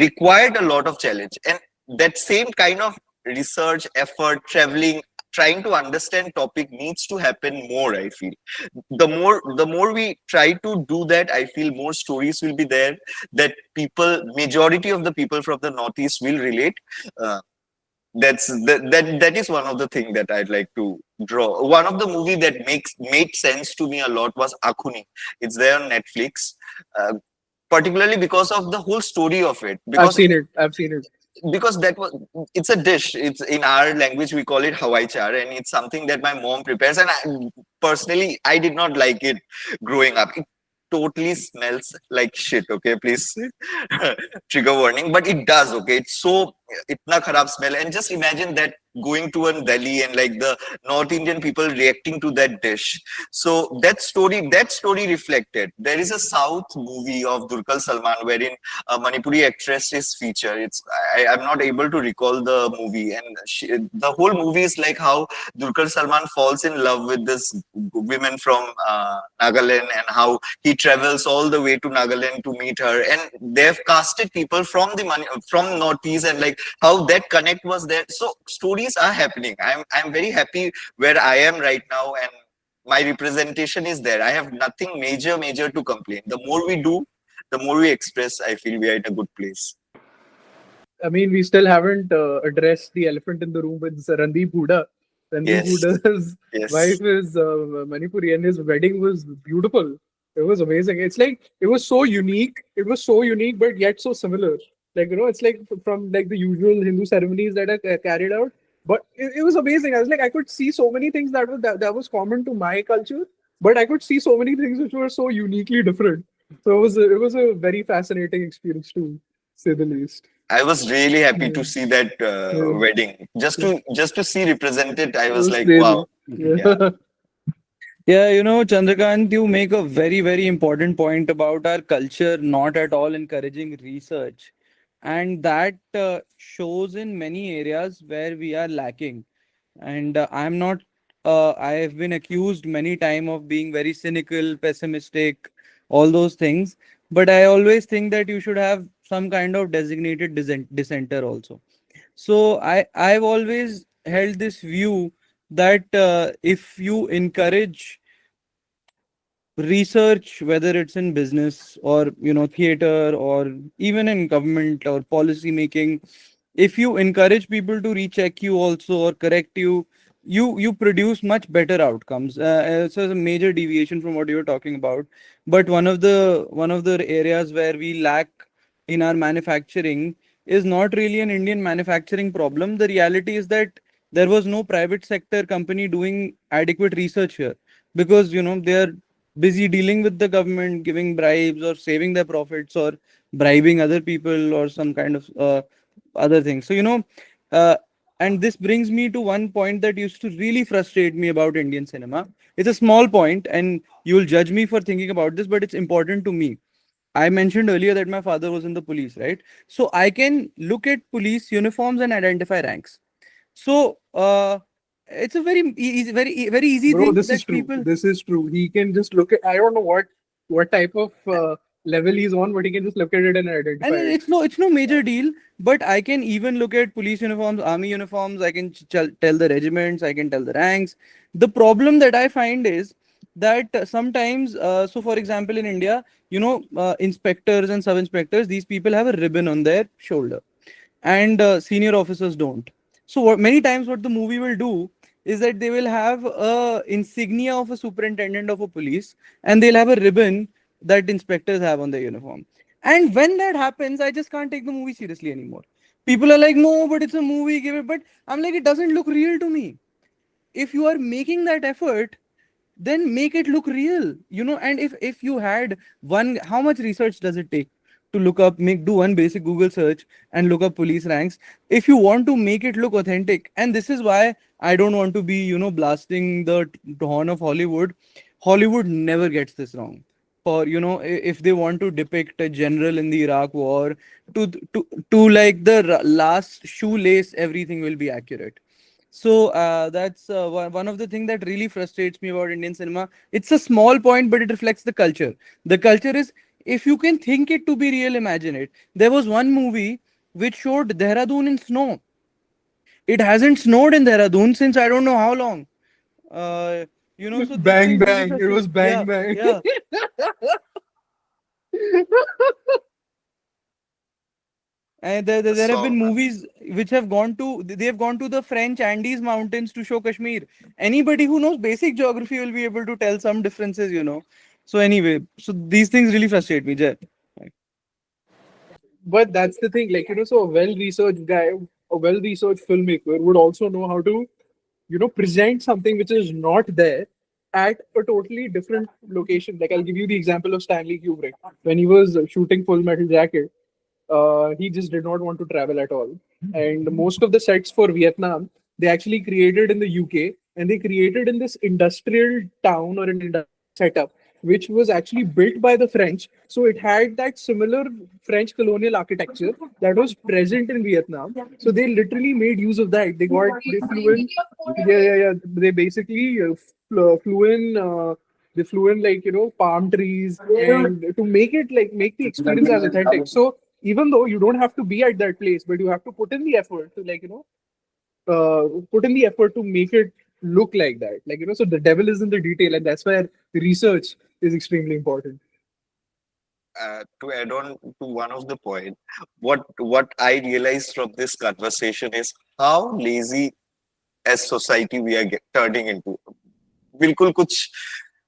Required a lot of challenge and that same kind of research effort traveling trying to understand topic needs to happen more. I feel the more we try to do that, I feel more stories will be there that people majority of the people from the Northeast will relate. uh, that is one of the thing that I'd like to draw. One of the movie that made sense to me a lot was Akhuni. It's there on Netflix, particularly because of the whole story of it. I've seen it. I've seen it. Because that was it's a dish. It's in our language we call it Hawai char, and it's something that my mom prepares. And personally, I did not like it growing up. It totally smells like shit. Okay, please trigger warning, but it does. Okay, it's so itna kharab smell, and just imagine that going to a Delhi and like the North Indian people reacting to that dish. So that story reflected. There is a South movie of Durkal Salman wherein a Manipuri actress is featured. I'm not able to recall the movie, and the whole movie is like how Durkal Salman falls in love with this woman from Nagaland, and how he travels all the way to Nagaland to meet her, and they've casted people from from Northeast, and like how that connect was there. So stories are happening. I'm very happy where I am right now, and my representation is there. I have nothing major to complain. The more we do, the more we express, I feel we are in a good place. I mean, we still haven't addressed the elephant in the room with Randeep Hooda. Randeep Yes, Hooda's yes. wife is Manipuri, and his wedding was beautiful. It was amazing. It's like it was so unique. It was so unique, but yet so similar. Like it's like from like the usual Hindu ceremonies that are carried out. But it was amazing. I was like, I could see so many things that was common to my culture, but I could see so many things which were so uniquely different. So it was a very fascinating experience to say the least. I was really happy Yeah. to see that Yeah. wedding. Yeah. Just to see represented, I It was was like, wow. crazy. Yeah. Yeah. Yeah, you know, Chandrakant, you make a very, very important point about our culture not at all encouraging research. And that shows in many areas where we are lacking. and I'm not. I have been accused many time of being very cynical, pessimistic, all those things. But I always think that you should have some kind of designated dissenter also. So I've always held this view that if you encourage research, whether it's in business or theater or even in government or policy making, if you encourage people to recheck you also or correct you, you produce much better outcomes. So it's a major deviation from what you were talking about, but one of the areas where we lack in our manufacturing is not really an Indian manufacturing problem. The reality is that there was no private sector company doing adequate research here, because they are busy dealing with the government, giving bribes or saving their profits or bribing other people or some kind of other things. So uh, and this brings me to one point that used to really frustrate me about Indian cinema. It's a small point, and you'll judge me for thinking about this, but it's important to me. I mentioned earlier that my father was in the police, right? So I can look at police uniforms and identify ranks. So it's a very easy, very easy Bro, thing this is that true. people. This is true. He can just look at, I don't know what type of level he's on, but he can just look at it and And identify it. it's no major deal, but I can even look at police uniforms, army uniforms. I can tell the regiments, I can tell the ranks. The problem that I find is that sometimes, so for example, in India, inspectors and sub inspectors, these people have a ribbon on their shoulder, and senior officers don't. So many times what the movie will do is that they will have a insignia of a superintendent of a police, and they'll have a ribbon that inspectors have on their uniform. And when that happens, I just can't take the movie seriously anymore. People are like, no, but it's a movie, give it. But I'm like, it doesn't look real to me. If you are making that effort, then make it look real. And if you had one, how much research does it take to look up, do one basic Google search and look up police ranks? If you want to make it look authentic, and this is why I don't want to be blasting the horn of Hollywood. Hollywood never gets this wrong. For if they want to depict a general in the Iraq war, to to like the last shoelace, everything will be accurate. So that's one of the things that really frustrates me about Indian cinema. It's a small point, but it reflects the culture. The culture is, if you can think it to be real, imagine it. There was one movie which showed Dehradun in snow. It hasn't snowed in Dehradun since I don't know how long. So these Bang things really bang. It frustrate. was Yeah, bang bang. yeah. And there have been So movies which have gone to they have gone to the French Andes mountains to show Kashmir. Anybody who knows basic geography will be able to tell some differences. So anyway, so these things really frustrate me, Jay. But that's the thing, like, so a well-researched guy, a well-researched filmmaker would also know how to, present something which is not there at a totally different location. Like, I'll give you the example of Stanley Kubrick. When he was shooting Full Metal Jacket, he just did not want to travel at all. And most of the sets for Vietnam, they actually created in the UK, and they created in this industrial town or an industrial setup, which was actually built by the French. So it had that similar French colonial architecture that was present in Vietnam. So they literally made use of that. They flew in, yeah, yeah, yeah. They basically flew in like palm trees and to make it like make the experience as authentic. So even though you don't have to be at that place, but you have to put in the effort to put in the effort to make it look like that. Like so the devil is in the detail, and that's where research is extremely important. to add on to one of the point, what I realized from this conversation is how lazy as society we are turning into. बिल्कुल कुछ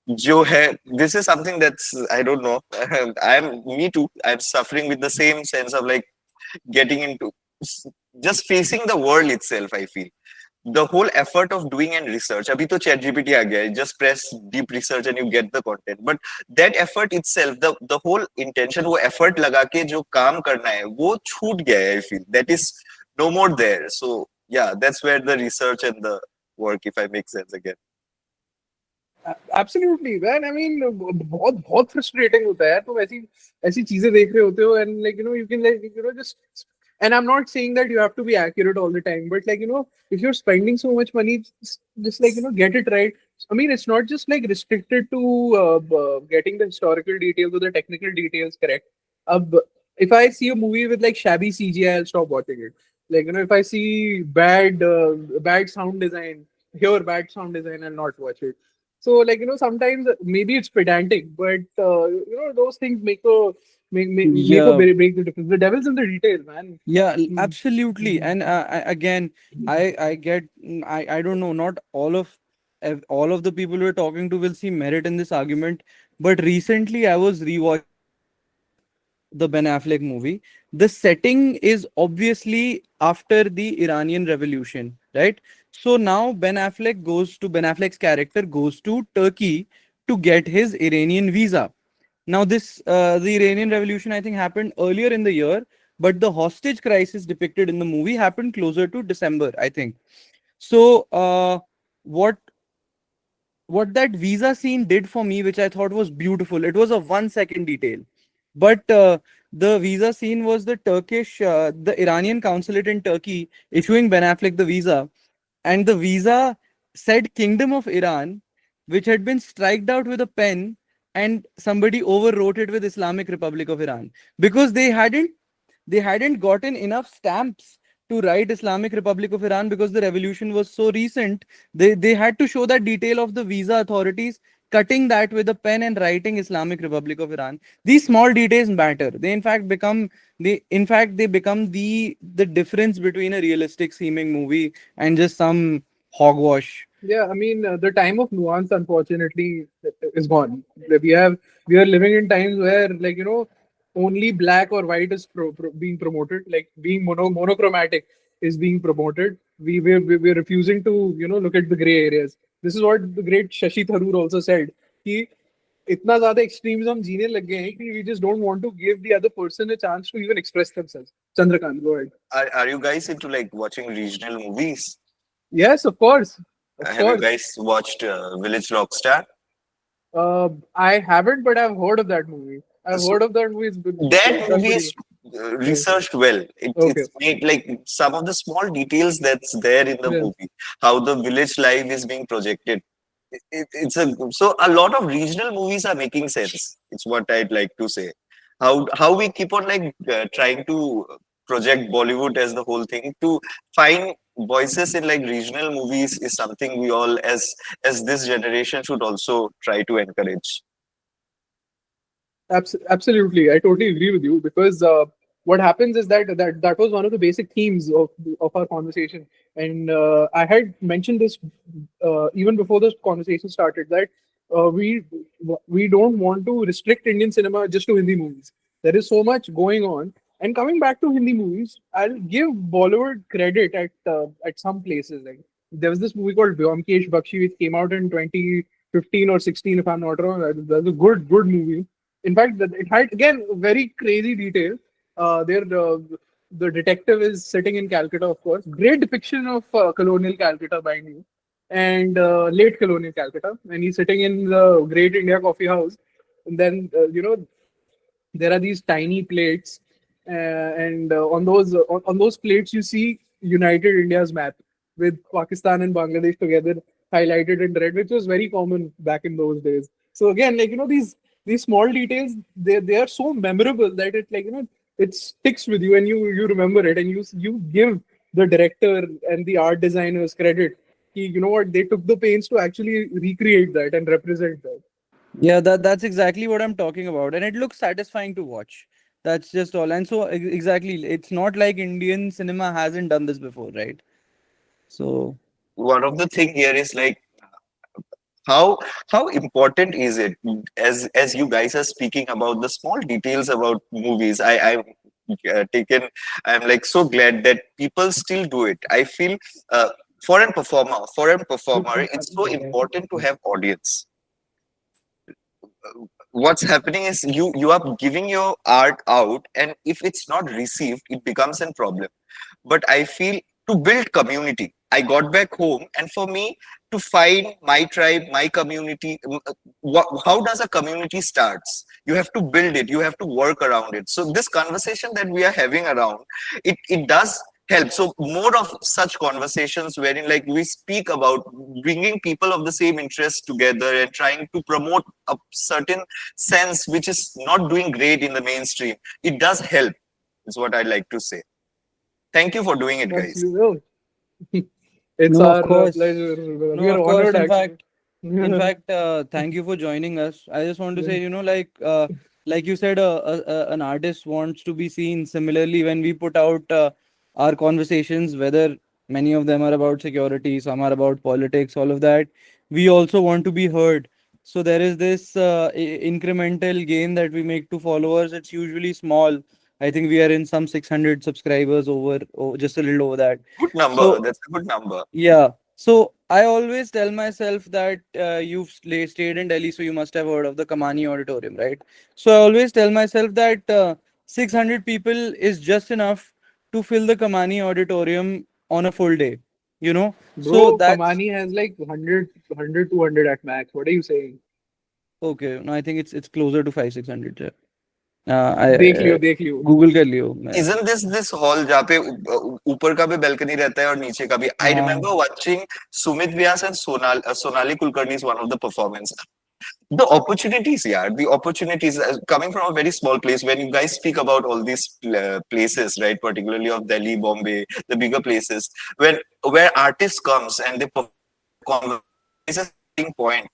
जो है, this is something that's I don't know. Me too. I'm suffering with the same sense of like getting into just facing the world itself. I feel the whole effort of doing and research. अभी तो chat GPT आ गया है. Just press deep research and you get the content. But that effort itself, the whole intention, वो effort लगा के जो काम करना है, वो छूट गया है. I feel that is no more there. So yeah, that's where the research and the work, if I make sense again. Absolutely man I mean बहुत बहुत फ्रस्ट्रेटिंग होता है यार तुम ऐसी ऐसी चीजें देख रहे होते हो and like you know you can like just And I'm not saying that you have to be accurate all the time, but like, if you're spending so much money, just like, get it right. I mean, it's not just like restricted to getting the historical details or the technical details correct. If I see a movie with like shabby CGI, I'll stop watching it. Like, if I see bad sound design, bad sound design, I'll not watch it. So, like, sometimes maybe it's pedantic, but those things make or Yeah, break the difference. The devil's in the detail, man. yeah, Mm, absolutely. mm. And again, I get, I don't know, not all of the people we're talking to will see merit in this argument, but recently I was rewatching the Ben Affleck movie. The setting is obviously after the Iranian Revolution, right? So now Ben Affleck's character goes to Turkey to get his Iranian visa. Now, the Iranian Revolution, I think, happened earlier in the year, but the hostage crisis depicted in the movie happened closer to December, I think. So, what what that visa scene did for me, which I thought was beautiful, it was a 1 second detail, but the visa scene was the Iranian consulate in Turkey issuing Ben Affleck the visa, and the visa said Kingdom of Iran, which had been striked out with a pen, and somebody overwrote it with Islamic Republic of Iran because they hadn't gotten enough stamps to write Islamic Republic of Iran because the revolution was so recent. They had to show that detail of the visa authorities cutting that with a pen and writing Islamic Republic of Iran. These small details matter. They become the difference between a realistic seeming movie and just some hogwash. Yeah, I mean, the time of nuance, unfortunately, is gone. We are living in times where, like, only black or white is being promoted. Like, being monochromatic is being promoted. We're refusing to, look at the gray areas. This is what the great Shashi Tharoor also said. He इतना ज्यादा extremism जीने लग गए हैं कि we just don't want to give the other person a chance to even express themselves. Chandrakant, go ahead. Are you guys into like watching regional movies? Yes, of course, of Have you course. guys watched Village Rockstar? I haven't, but I've heard of that movie. I've So heard of that movie. that It's done movie pretty is well. Yeah. researched well. Okay. It's made like some of the small details that's there in the Yeah. movie, how the village life is being projected. It's a so a lot of regional movies are making sense. It's what I'd like to say. How we keep on like trying to project Bollywood as the whole thing to find voices in like regional movies is something we all as this generation should also try to encourage. Absolutely, I totally agree with you because what happens is that was one of the basic themes of our conversation, and I had mentioned this even before this conversation started that uh, we we don't want to restrict Indian cinema just to Hindi movies. There is so much going on, and coming back to Hindi movies, I'll give Bollywood credit at some places. Like there was this movie called Vyomkesh Bakshi, which came out in 2015 or 16, if I'm not wrong. That was a good movie. In fact, it had again very crazy detail. There, the detective is sitting in Calcutta, of course. Great depiction of colonial Calcutta, mind you, and late colonial Calcutta. And he's sitting in the Great India Coffee House. And then, there are these tiny plates, and on those plates you see United India's map with Pakistan and Bangladesh together highlighted in red, which was very common back in those days. So again, like these small details, they are so memorable that it like it sticks with you and you remember it and you give the director and the art designers credit. You know what, they took the pains to actually recreate that and represent that. Yeah, that's exactly what I'm talking about, and it looks satisfying to watch. That's just all. And so exactly, it's not like Indian cinema hasn't done this before, right? So One of the thing here is like how important is it as you guys are speaking about the small details about movies. Taken I'm like so glad that people still do it. I feel uh, for a performer it's so important to have audience. What's happening is you are giving your art out, and if it's not received it becomes a problem. But I feel to build community, I got back home, and for me to find my tribe, my community, how does a community starts? You have to build it, you have to work around it. So this conversation that we are having around, it does help. So more of such conversations wherein like we speak about bringing people of the same interest together and trying to promote a certain sense which is not doing great in the mainstream. It does help, is what I'd like to say. Thank you for doing it, guys. Absolutely. It's No, of our course. pleasure. No, We are of course. honored, actually. Thank you for joining us. I just want to say, like you said, an artist wants to be seen. Similarly, when we put out our conversations, whether many of them are about security, some are about politics, all of that, we also want to be heard. So there is this incremental gain that we make to followers. It's usually small. I think we are in some 600 subscribers just a little over that. Good number. So That's a good number. yeah. So I always tell myself that you've stayed in Delhi, so you must have heard of the Kamani Auditorium, right? So I always tell myself that 600 people is just enough to fill the Kamani Auditorium on a full day, you know? So Bro, that's Kamani has like 100, 200 at max. What are you saying? okay. No, I think it's closer to 5, 600. Yeah. I देख लियो, देख लियो. Google कर लियो मैं. Isn't this hall जहाँ पे ऊपर का भी balcony रहता है और नीचे का भी? I हाँ. remember watching Sumit Vyas and Sonali Kulkarni's one of the performance. The opportunities, yeah, the opportunities coming from a very small place. When you guys speak about all these places, right, particularly of Delhi, Bombay, the bigger places, where artists comes and they perform and their conversation is a starting point.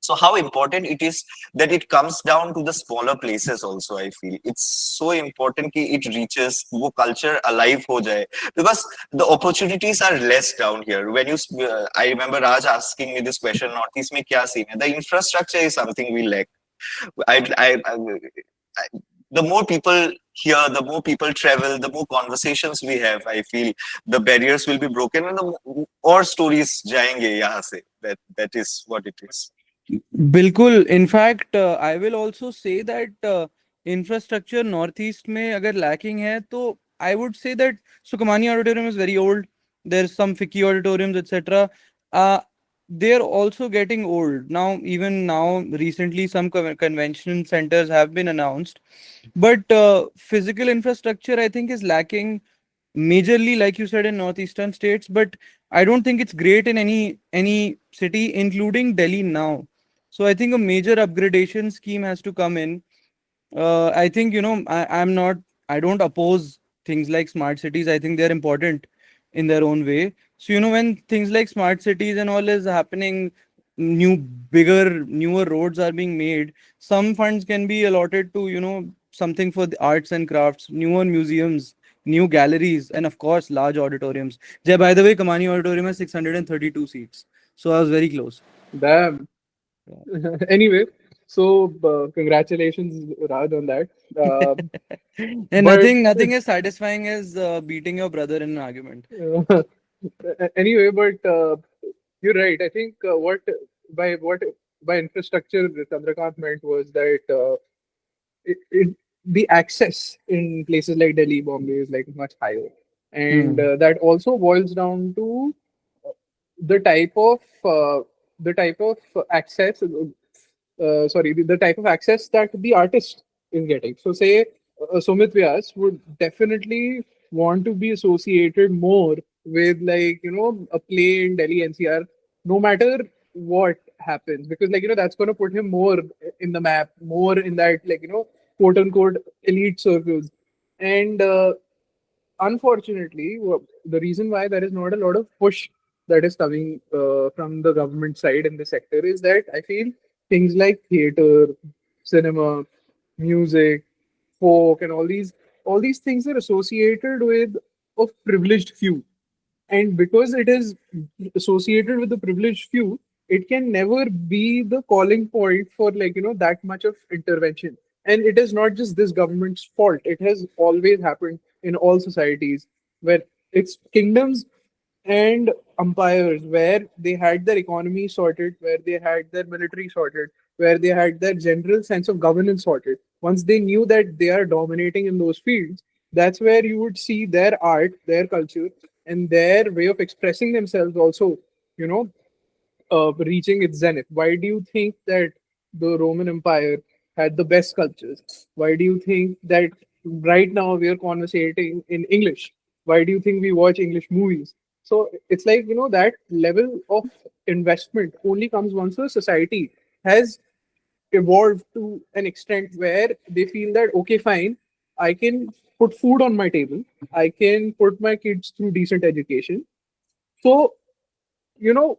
So how important it is that it comes down to the smaller places also. I feel it's so important कि it reaches वो culture alive हो जाए, because the opportunities are less down here. When you I remember Raj asking me this question, Northeast में क्या scene है? The infrastructure is something we lack. I the more people hear, the more people travel, the more conversations we have, I feel the barriers will be broken and the और stories जाएंगे यहाँ से. That is what it is. बिल्कुल in fact I will also say that infrastructure north east में अगर lacking है तो I would say that सुकमानी auditorium is very old there some FICCI auditoriums etcetera they are also getting old now. Even now recently some convention centers have been announced, but physical infrastructure I think is lacking majorly, like you said, in northeastern states, but I don't think it's great in any city, including Delhi now. So I think a major upgradation scheme has to come in. I think, I don't oppose things like smart cities. I think they're important in their own way. So, when things like smart cities and all is happening, newer roads are being made, some funds can be allotted to, something for the arts and crafts, newer museums, new galleries, and of course, large auditoriums. By the way, Kamani Auditorium has 632 seats. So I was very close. Damn. Anyway, so congratulations, Raj, on that. And But nothing is satisfying as beating your brother in an argument. anyway, but you're right. I think what by infrastructure Chandrakant meant was that the access in places like Delhi, Bombay is like much higher, and Hmm. that also boils down to the type of the type of access. Sorry, the type of access that the artist is getting. So, say Sumit Vyas would definitely want to be associated more with, like, a play in Delhi NCR, no matter what happens, because, like, that's going to put him more in the map, more in that, like, quote unquote elite circles. And unfortunately, the reason why there is not a lot of push that is coming from the government side in the sector is that I feel things like theater, cinema, music, folk, and all these things are associated with a privileged few, and because it is associated with the privileged few, it can never be the calling point for, like, that much of intervention. And it is not just this government's fault. It has always happened in all societies, where it's kingdoms and empires where they had their economy sorted, where they had their military sorted, where they had their general sense of governance sorted. Once they knew that they are dominating in those fields, that's where you would see their art, their culture, and their way of expressing themselves also, you know, reaching its zenith. Why do you think that the Roman Empire had the best sculptures? Why do you think that right now we are conversating in English? Why do you think we watch English movies? So it's like, that level of investment only comes once a society has evolved to an extent where they feel that, okay, fine, I can put food on my table, I can put my kids through decent education. So, you know,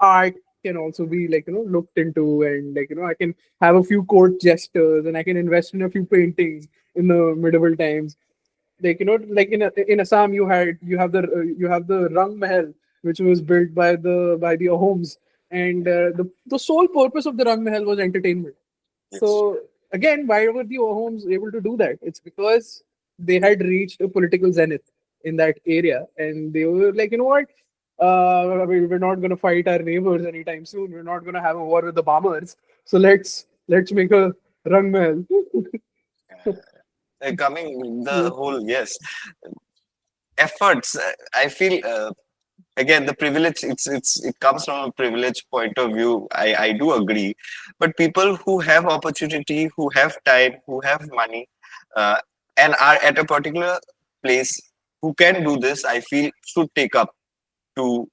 art can also be like, looked into, and like, I can have a few court gestures, and I can invest in a few paintings in the medieval times. Like, like in Assam, you have the Rang Mahal, which was built by the Ahoms, and the sole purpose of the Rang Mahal was entertainment. Yes. So again, why were the Ahoms able to do that? It's because they had reached a political zenith in that area, and they were like, you know what? We're not going to fight our neighbors anytime soon. We're not going to have a war with the bombers. So let's make a Rang Mahal. Coming the Yeah. whole, yes, efforts. I feel again the privilege. It comes from a privilege point of view. I do agree, but people who have opportunity, who have time, who have money, uh, and are at a particular place, who can do this, I feel should take up to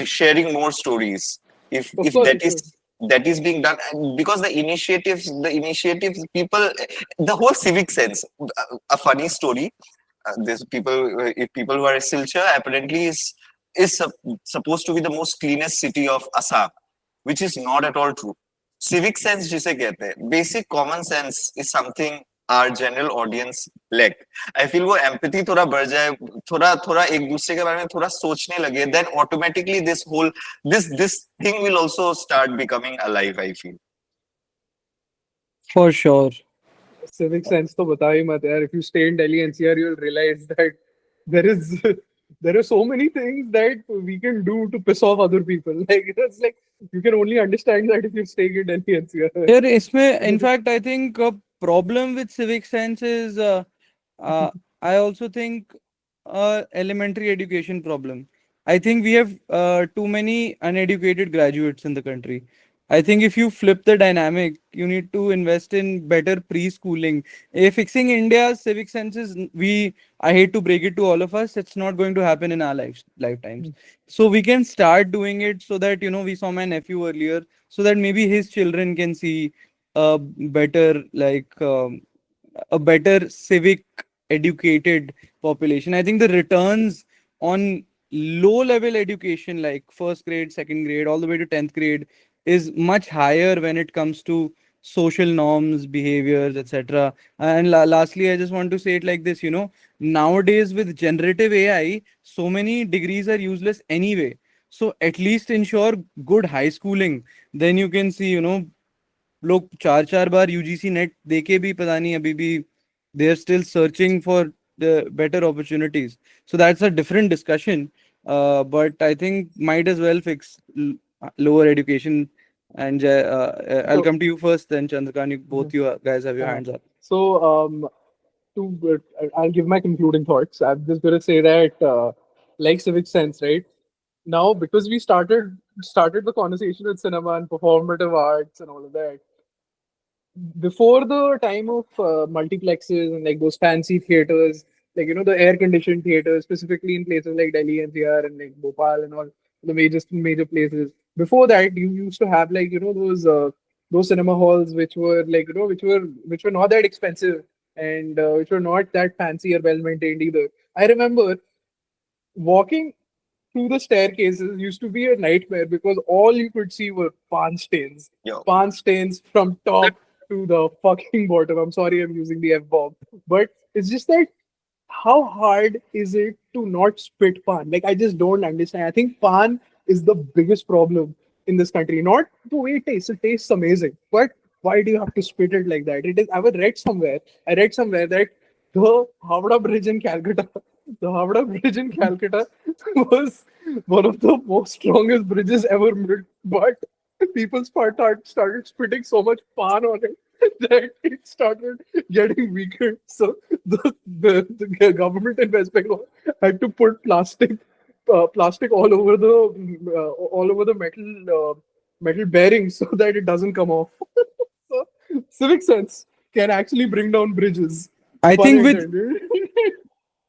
sharing more stories Of if course, of course. that is being done. And because the initiatives people, the whole civic sense. A funny story, this people, if people who are a Silchar, apparently supposed to be the most cleanest city of Assam, which is not at all true. Civic sense जिसे कहते हैं, basic common sense is something our general audience lack. I feel वो empathy थोड़ा बढ़ जाए, थोड़ा थोड़ा एक दूसरे के बारे में थोड़ा सोचने लगे, then automatically this thing will also start becoming alive, I feel. For sure. Civic sense तो बता ही मत यार. If you stay in Delhi NCR, you'll realize that there is there are so many things that we can do to piss off other people. Like it's like you can only understand that if you're staying in Delhi NCR. Here, इसमें, in fact, I think a problem with civic sense is, uh, I also think, elementary education problem. I think we have too many uneducated graduates in the country. I think if you flip the dynamic, you need to invest in better preschooling. Fixing India's civic sense is, I hate to break it to all of us, it's not going to happen in our lifetimes. So we can start doing it so that, we saw my nephew earlier, so that maybe his children can see a better, a better civic educated population. I think the returns on low level education, like first grade, second grade, all the way to 10th grade, is much higher when it comes to social norms, behaviors, etc. And lastly, I just want to say it like this, nowadays with generative AI, so many degrees are useless anyway. So at least ensure good high schooling. Then you can see, लोग चार चार बार UGC net देके भी पता नहीं अभी भी they are still searching for the better opportunities. So that's a different discussion. But I think might as well fix lower education. And I'll So, come to you first, then Chandrakant, both you guys have your uh, hands up. so, I'll give my concluding thoughts. I'm just going to say that, like civic sense, right? Now, because we started the conversation with cinema and performative arts and all of that, before the time of multiplexes and like those fancy theaters, like the air conditioned theaters, specifically in places like Delhi NCR and like Bhopal and all the major places. Before that, you used to have like those cinema halls which were like which were not that expensive, and which were not that fancy or well maintained either. I remember walking through the staircases used to be a nightmare because all you could see were Yo, pan stains from top to the fucking bottom. I'm sorry, I'm using the F bomb, but it's just that how hard is it to not spit pan? Like I just don't understand. I think pan is the biggest problem in this country. Not the way it tastes. It tastes amazing, but why do you have to spit it like that? It is. I read somewhere that the Havda Bridge in Calcutta, the Havda Bridge in Calcutta was one of the most strongest bridges ever built. But people started spitting so much pan on it that it started getting weaker. So the government in West Bengal had to put plastic all over the metal bearings so that it doesn't come off. So civic sense can actually bring down bridges. I Pun think intended.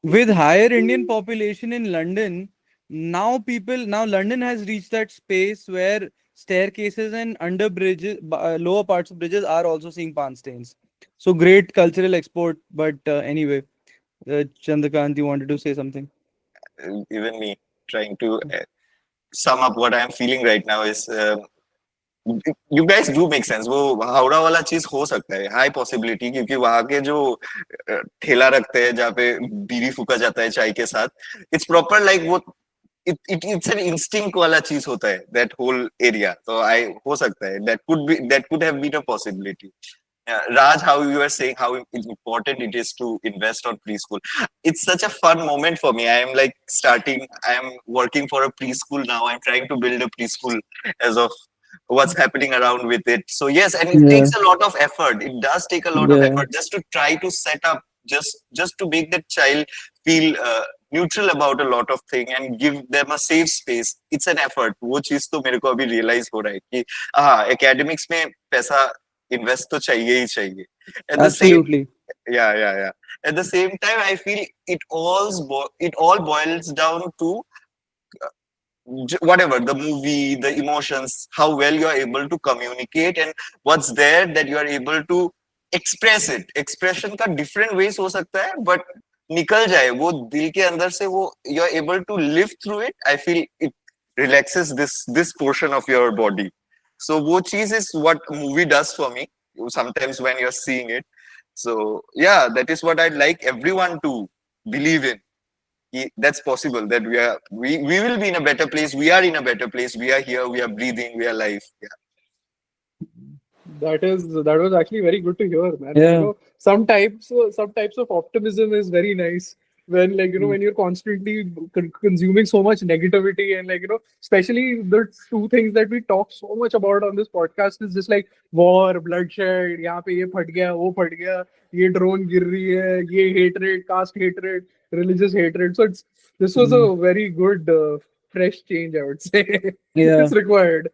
with higher Indian population in London, now London has reached that space where staircases and under bridges, lower parts of bridges are also seeing pan stains. So great cultural export. But anyway, Chandrakant, you wanted to say something? Even me trying to sum up what I'm feeling right now is you guys do make sense. वो हावड़ा वाला चीज हो सकता है, high possibility, क्योंकि वहां के जो ठेला रखते हैं जहाँ पे बीड़ी फूका जाता है चाय के साथ, इट्स प्रॉपर लाइक वो इट्स एन इंस्टिंक्ट वाला चीज होता है दैट होल एरिया, तो आई हो सकता है that could have been a possibility. Yeah, Raj, how you were saying how important it is to invest on preschool. It's such a fun moment for me. I am like I am working for a preschool now. I'm trying to build a preschool as of what's happening around with it. So yes, and it Yeah, takes a lot of effort. It does take a lot of yeah, effort just to try to set up, just to make that child feel neutral about a lot of thing and give them a safe space. It's an effort. वो चीज तो मेरे को अभी realize हो रहा है कि हाँ, academics में पैसा invest तो चाहिए ही चाहिए. At the same, absolutely. yeah. At the same time, I feel it all boils down to whatever the movie, the emotions, how well you are able to communicate, and what's there that you are able to express it. Expression का different ways हो सकता है, but निकल जाए वो दिल के अंदर से, वो you are able to live through it. I feel it relaxes this portion of your body. So वो चीज is what movie does for me. Sometimes when you're seeing it, so yeah, that is what I'd like everyone to believe in. That's possible, that we will be in a better place, we are in a better place, we are here, we are breathing, we are alive. Yeah. That was actually very good to hear, man. And Yeah. some types of optimism is very nice when, like, Mm. when you're constantly consuming so much negativity, and, like, especially the two things that we talk so much about on this podcast is just like war, bloodshed, यहाँ पे ये फट गया, वो फट गया, ये drone गिर रही है, ये hatred, caste hatred, religious hatred. So this was Mm. a very good fresh change, I would say. Yeah. It's required.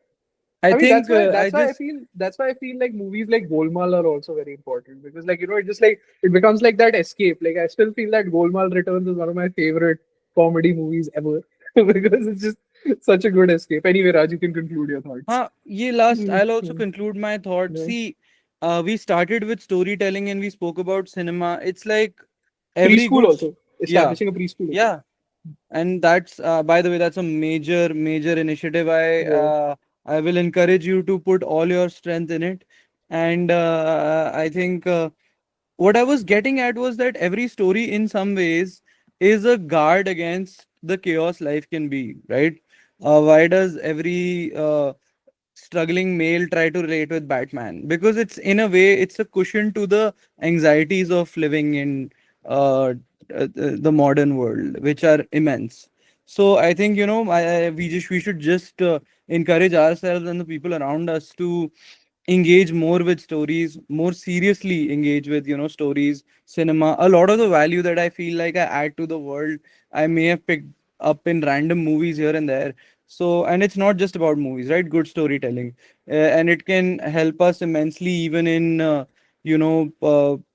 I I mean, think I just that's why I feel like movies like Golmaal are also very important, because, like, it just, like, it becomes like that escape. Like, I still feel that Golmaal Returns is one of my favorite comedy movies ever because it's just such a good escape. Anyway, Raj, you can conclude your thoughts. ye last Mm, I'll also mm, conclude my thoughts. yeah. See, we started with storytelling and we spoke about cinema. It's like every Preschool good also, yeah, establishing a preschool also. yeah. And that's by the way, that's a major initiative. Yeah, I will encourage you to put all your strength in it. And I think what I was getting at was that every story in some ways is a guard against the chaos life can be, right? Why does every struggling male try to relate with Batman? Because it's, in a way, it's a cushion to the anxieties of living in the modern world, which are immense. So I think, we should just encourage ourselves and the people around us to engage more with stories, more seriously engage with, stories, cinema. A lot of the value that I feel like I add to the world, I may have picked up in random movies here and there. So, and it's not just about movies, right? Good storytelling, and it can help us immensely even in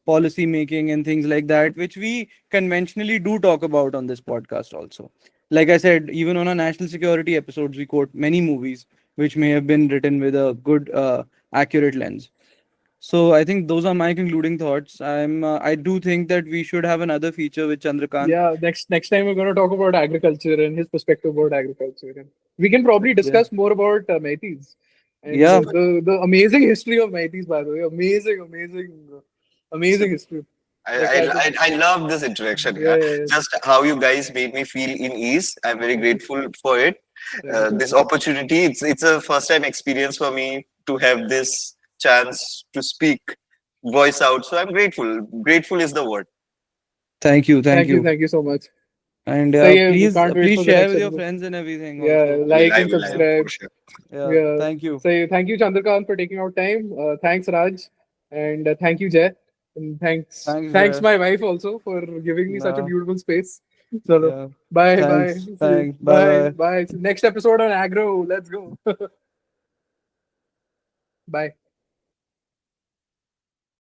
policy making and things like that, which we conventionally do talk about on this podcast also. Like I said, even on our national security episodes, we quote many movies which may have been written with a good accurate lens. So I think those are my concluding thoughts. I do think that we should have another feature with Chandrakant. yeah. Next time we're going to talk about agriculture and his perspective about agriculture, and we can probably Yeah. discuss more about Meiteis and Yeah. the amazing history of Meiteis. By the way, So amazing history. I, Like, I I love this interaction. yeah, Yeah, yeah, yeah. just how you guys made me feel in ease. I'm very grateful for it. Thank you. This opportunity, it's a first time experience for me to have this chance to speak, voice out. So I'm grateful. Grateful is the word. Thank you. Thank Thank you. you. Thank you so much. And So yeah, we please can't wait please for the share next with your episode. friends and everything Yeah, also. like and I will subscribe. for sure. Yeah. Yeah. Thank you. So thank you, Chandrakant, for taking out time. Thanks, Raj, and thank you, Jay, and Thanks, thanks Jay. my wife also for giving me such a Uh, beautiful space. So yeah. bye. Thanks. See you. Thanks. Bye bye. Bye. Next episode on agro. Let's go. Bye.